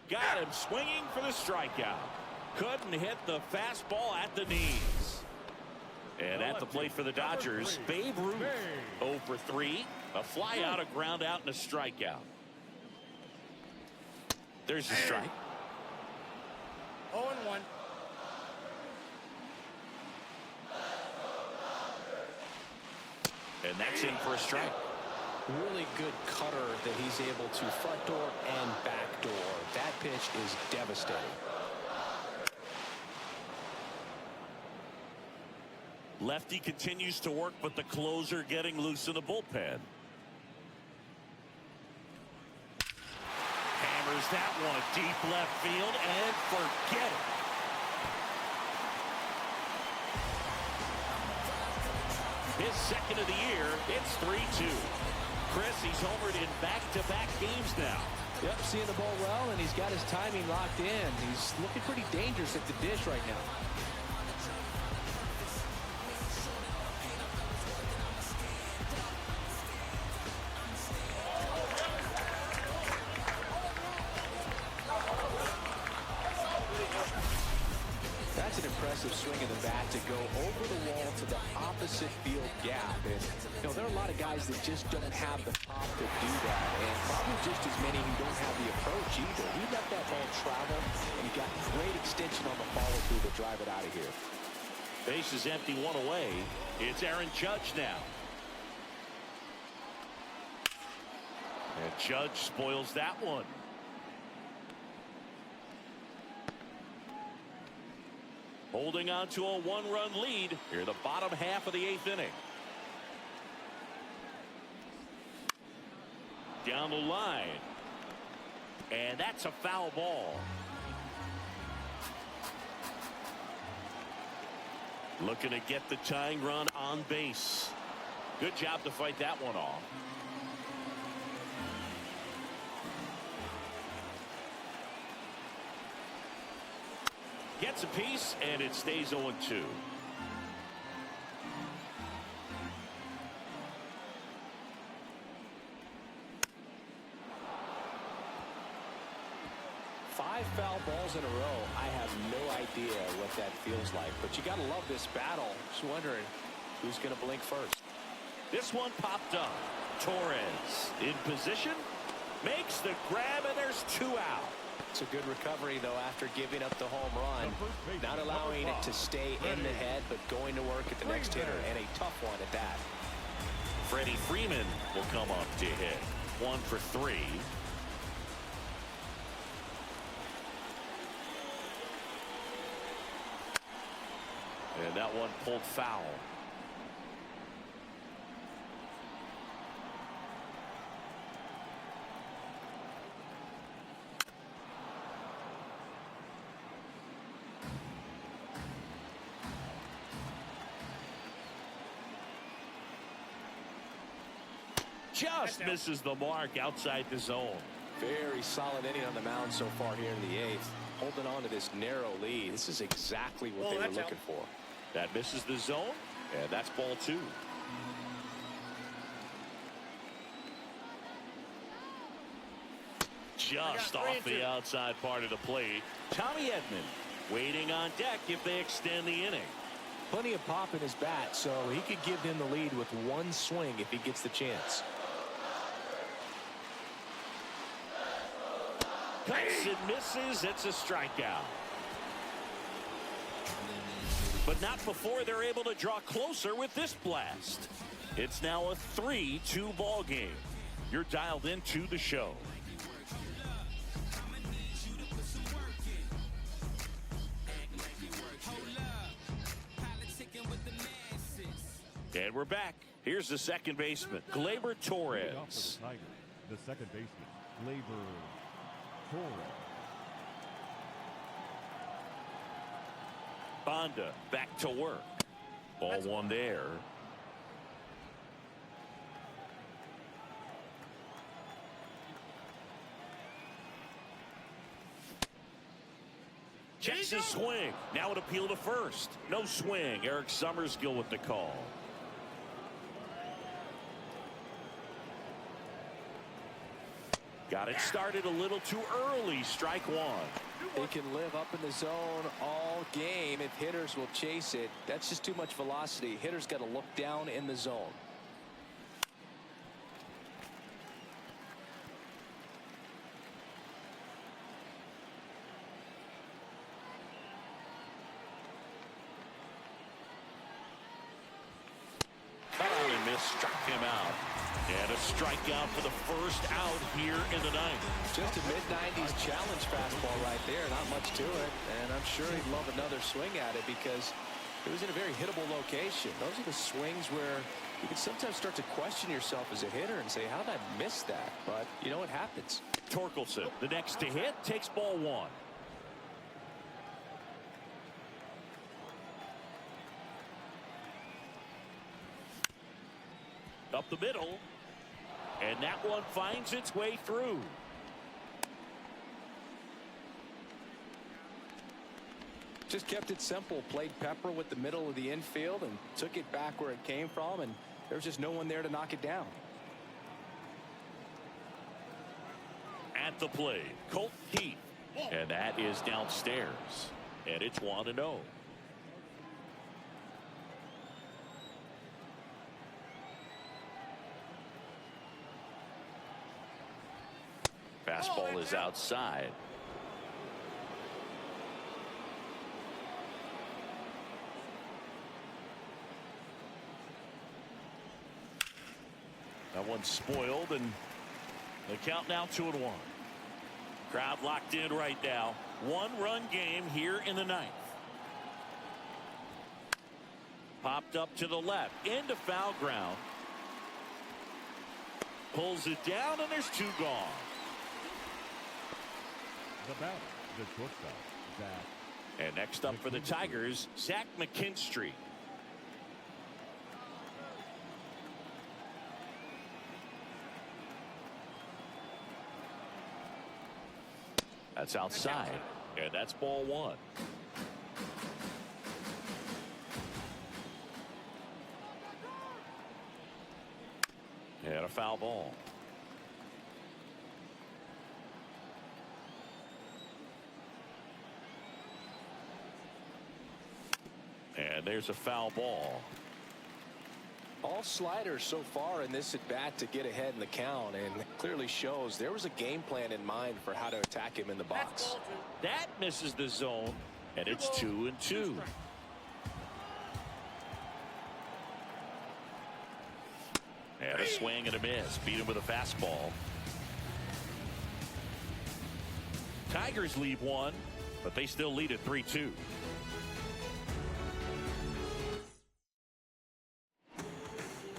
Got him swinging for the strikeout. Couldn't hit the fastball at the knees. And at the plate for the Dodgers, Babe Ruth, 0 for 3. A fly out, a ground out, and a strikeout. There's the strike. 0-1. And that's in for a strike. Really good cutter that he's able to front door and back door. That pitch is devastating. Lefty continues to work, but the closer getting loose in the bullpen. Hammers that one deep left field and forget it. His second of the year. It's 3-2. Chris, he's homered in back-to-back games now. Yep, seeing the ball well, and he's got his timing locked in. He's looking pretty dangerous at the dish right now. That's an impressive swing of the bat to go over the wall to the opposite field gap. And, you know, there are a lot of guys that just don't have the pop to do that, and probably just as many who don't have the approach either. He let that ball travel, and he got great extension on the follow-through to drive it out of here. Base is empty, 1 away. It's Aaron Judge now. And Judge spoils that one. Holding on to a 1-run lead here, the bottom half of the 8th inning. Down the line. And that's a foul ball. Looking to get the tying run on base. Good job to fight that one off. Gets a piece, and it stays 0-2. Five foul balls in a row. I have no idea what that feels like, but you got to love this battle. Just wondering who's going to blink first. This one popped up. Torres in position, makes the grab, and there's 2 out. It's a good recovery, though, after giving up the home run. Not allowing it to stay in the head, but going to work at the next hitter, and a tough one at that. Freddie Freeman will come up to hit. 1 for 3. And that one pulled foul. Just misses the mark outside the zone. Very solid inning on the mound so far here in the 8th. Holding on to this narrow lead. This is exactly what they were looking for. That misses the zone, and that's ball 2. Just off the outside part of the plate. Tommy Edman waiting on deck if they extend the inning. Plenty of pop in his bat, so he could give them the lead with 1 swing if he gets the chance. Cuts and misses. It's a strikeout. But not before they're able to draw closer with this blast. It's now a 3-2 ball game. You're dialed into the show. And we're back. Here's the second baseman, Gleyber Torres. The second baseman, Gleyber Torres. Bonda back to work. Ball one there. Checks his swing. Now an appeal to first. No swing. Eric Summerskill with the call. Got it started a little too early. Strike one. He can live up in the zone all game if hitters will chase it. That's just too much velocity. Hitters got to look down in the zone. Struck him out. And a strikeout for the first out here in the ninth. Just a mid-90s challenge fastball right there. Not much to it. And I'm sure he'd love another swing at it because it was in a very hittable location. Those are the swings where you can sometimes start to question yourself as a hitter and say, how did I miss that? But, you know, it happens. Torkelson, the next to hit, takes ball one. Up the middle, and that one finds its way through. Just kept it simple. Played pepper with the middle of the infield and took it back where it came from, and there was just no one there to knock it down. At the plate, Colt Heath, and that is downstairs, and it's 1-0. Fastball is outside. That one's spoiled, and the count now 2-1. Crowd locked in right now. One-run game here in the ninth. Popped up to the left, into foul ground. Pulls it down, and there's two gone. The batter, the shortstop, Zach. And next up for the Tigers, Zach McKinstry. That's outside, and that's ball one. And a foul ball. And there's a foul ball. All sliders so far in this at bat to get ahead in the count, and it clearly shows there was a game plan in mind for how to attack him in the box. That misses the zone, and it's 2-2. And a swing and a miss. Beat him with a fastball. Tigers leave one, but they still lead at 3-2.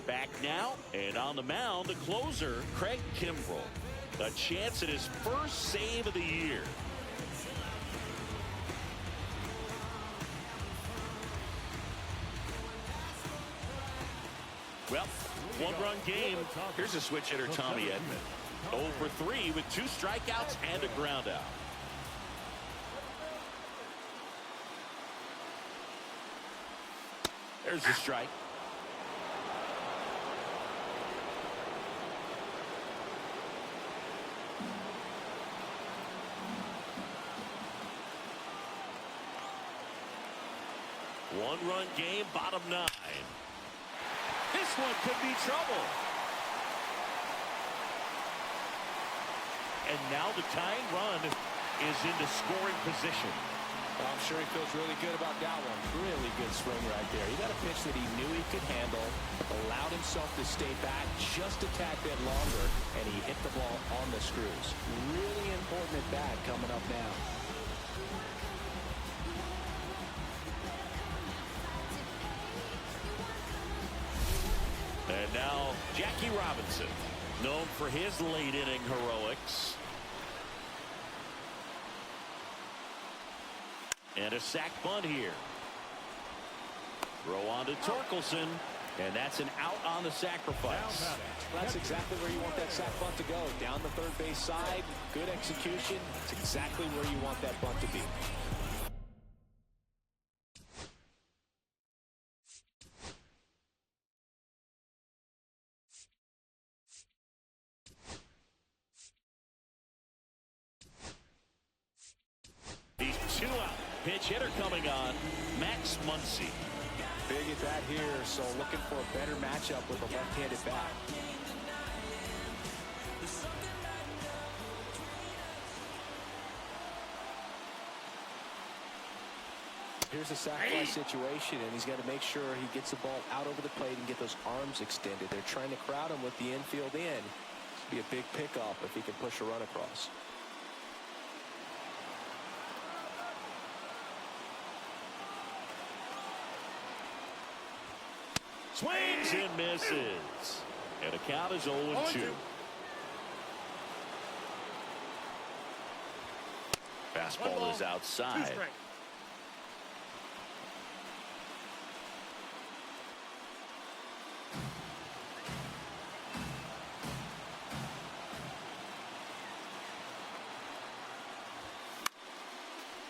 Back now, and on the mound, the closer, Craig Kimbrell. A chance at his first save of the year. Well, one-run game. Here's a switch hitter, Tommy Edman. 0 for 3 with 2 strikeouts and a ground out. There's the strike. One-run game, bottom 9. This one could be trouble. And now the tying run is into scoring position. Well, I'm sure he feels really good about that one. Really good swing right there. He got a pitch that he knew he could handle, allowed himself to stay back just a tad bit longer, and he hit the ball on the screws. Really important at bat coming up now. And now Jackie Robinson, known for his late inning heroics. And a sac bunt here. Throw on to Torkelson. And that's an out on the sacrifice. That's exactly where you want that sac bunt to go. Down the third base side. Good execution. It's exactly where you want that bunt to be. He's 2 out. Pitch hitter coming on. Max Muncy. Big at bat here, so looking for a better matchup with a left-handed bat. Here's a sac fly situation, and he's got to make sure he gets the ball out over the plate and get those arms extended. They're trying to crowd him with the infield in. Be a big pickup if he can push a run across. Swings and misses. And the count is 0-2. Fastball is outside.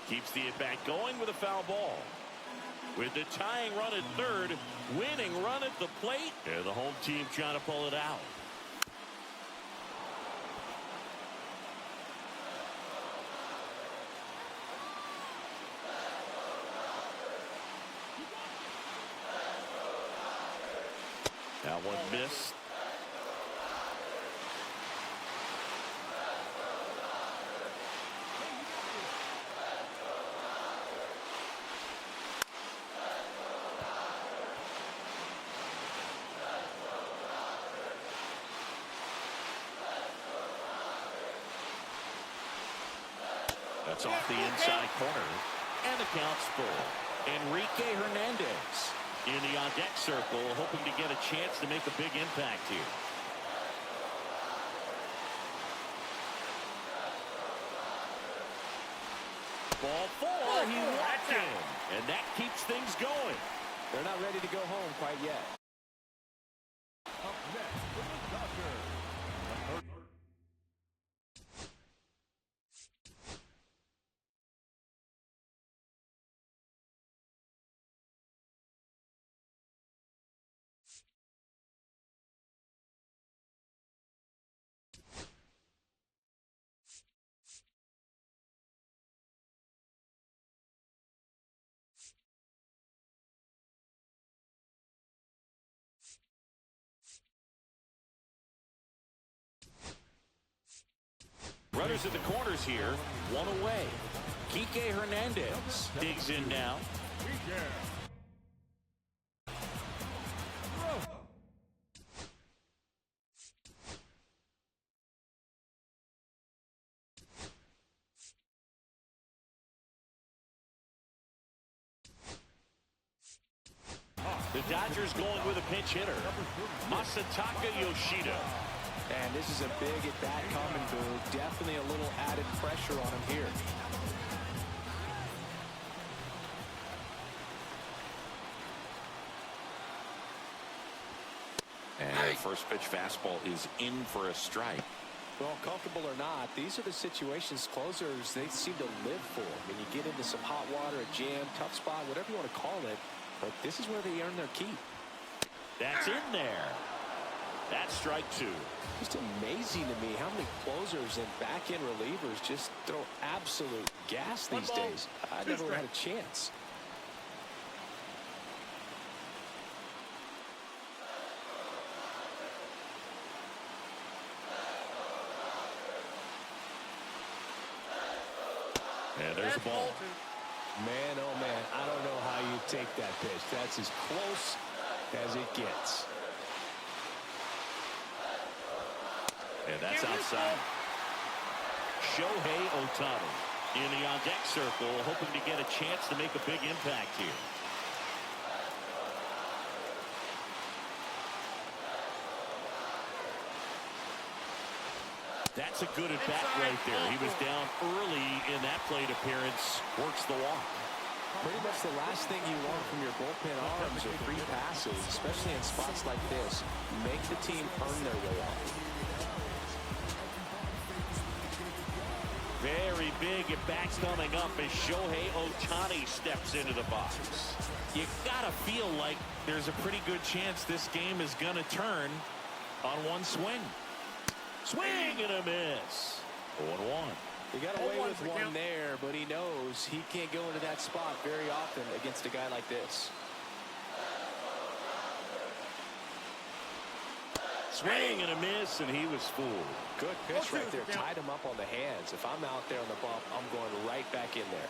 Keeps the at-bat going with a foul ball. With the tying run at third, winning run at the plate, and the home team trying to pull it out. That one missed. That's off the inside corner, and the count's full. Enrique Hernandez in the on-deck circle, hoping to get a chance to make a big impact here. Ball 4, he walked in, and that keeps things going. They're not ready to go home quite yet. Up next for the Dodgers. Runners at the corners here, one away. Kike Hernandez digs in now. The Dodgers going with a pinch hitter, Masataka Yoshida. And this is a big at-bat coming, Boo. Definitely a little added pressure on him here. And first pitch fastball is in for a strike. Well, comfortable or not, these are the situations closers they seem to live for. When you get into some hot water, a jam, tough spot, whatever you want to call it. But this is where they earn their keep. That's in there. That's strike 2. Just amazing to me how many closers and back-end relievers just throw absolute gas these days. I never had a chance. And there's the ball. Man, oh man, I don't know how you take that pitch. That's as close as it gets. And that's outside. Shohei Ohtani in the on-deck circle, hoping to get a chance to make a big impact here. That's a good at-bat right there. He was down early in that plate appearance. Works the walk. Pretty much the last thing you want from your bullpen arms are free passes, especially in spots like this. Make the team earn their way out. Very big at-bats coming up as Shohei Ohtani steps into the box. You gotta feel like there's a pretty good chance this game is gonna turn on one swing. Swing and a miss. 0-1. He got away with one there, but he knows he can't go into that spot very often against a guy like this. Swing and a miss, and he was fooled. Good pitch right there. Tied him up on the hands. If I'm out there on the bump, I'm going right back in there.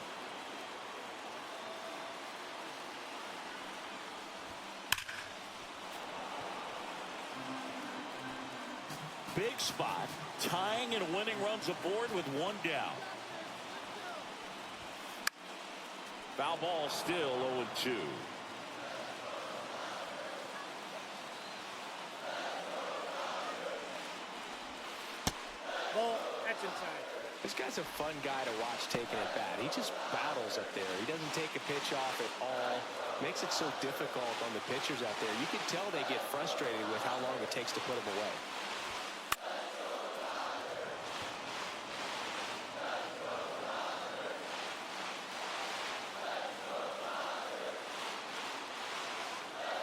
Big spot, tying and winning runs aboard with one down. Foul ball still 0-2. Ball, that's inside. This guy's a fun guy to watch taking it bat. He just battles up there. He doesn't take a pitch off at all. Makes it so difficult on the pitchers out there. You can tell they get frustrated with how long it takes to put him away.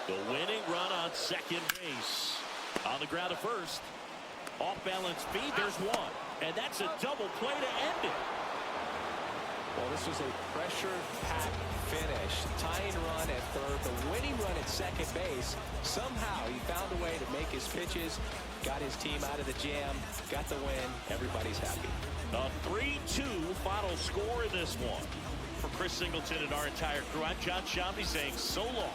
The winning run on second base. On the ground at first. Off-balance feed, there's one. And that's a double play to end it. Well, this was a pressure-packed finish. Tying run at third, the winning run at second base. Somehow he found a way to make his pitches, got his team out of the jam, got the win. Everybody's happy. A 3-2 final score in this one. For Chris Singleton and our entire crew, I'm John Shambi saying so long.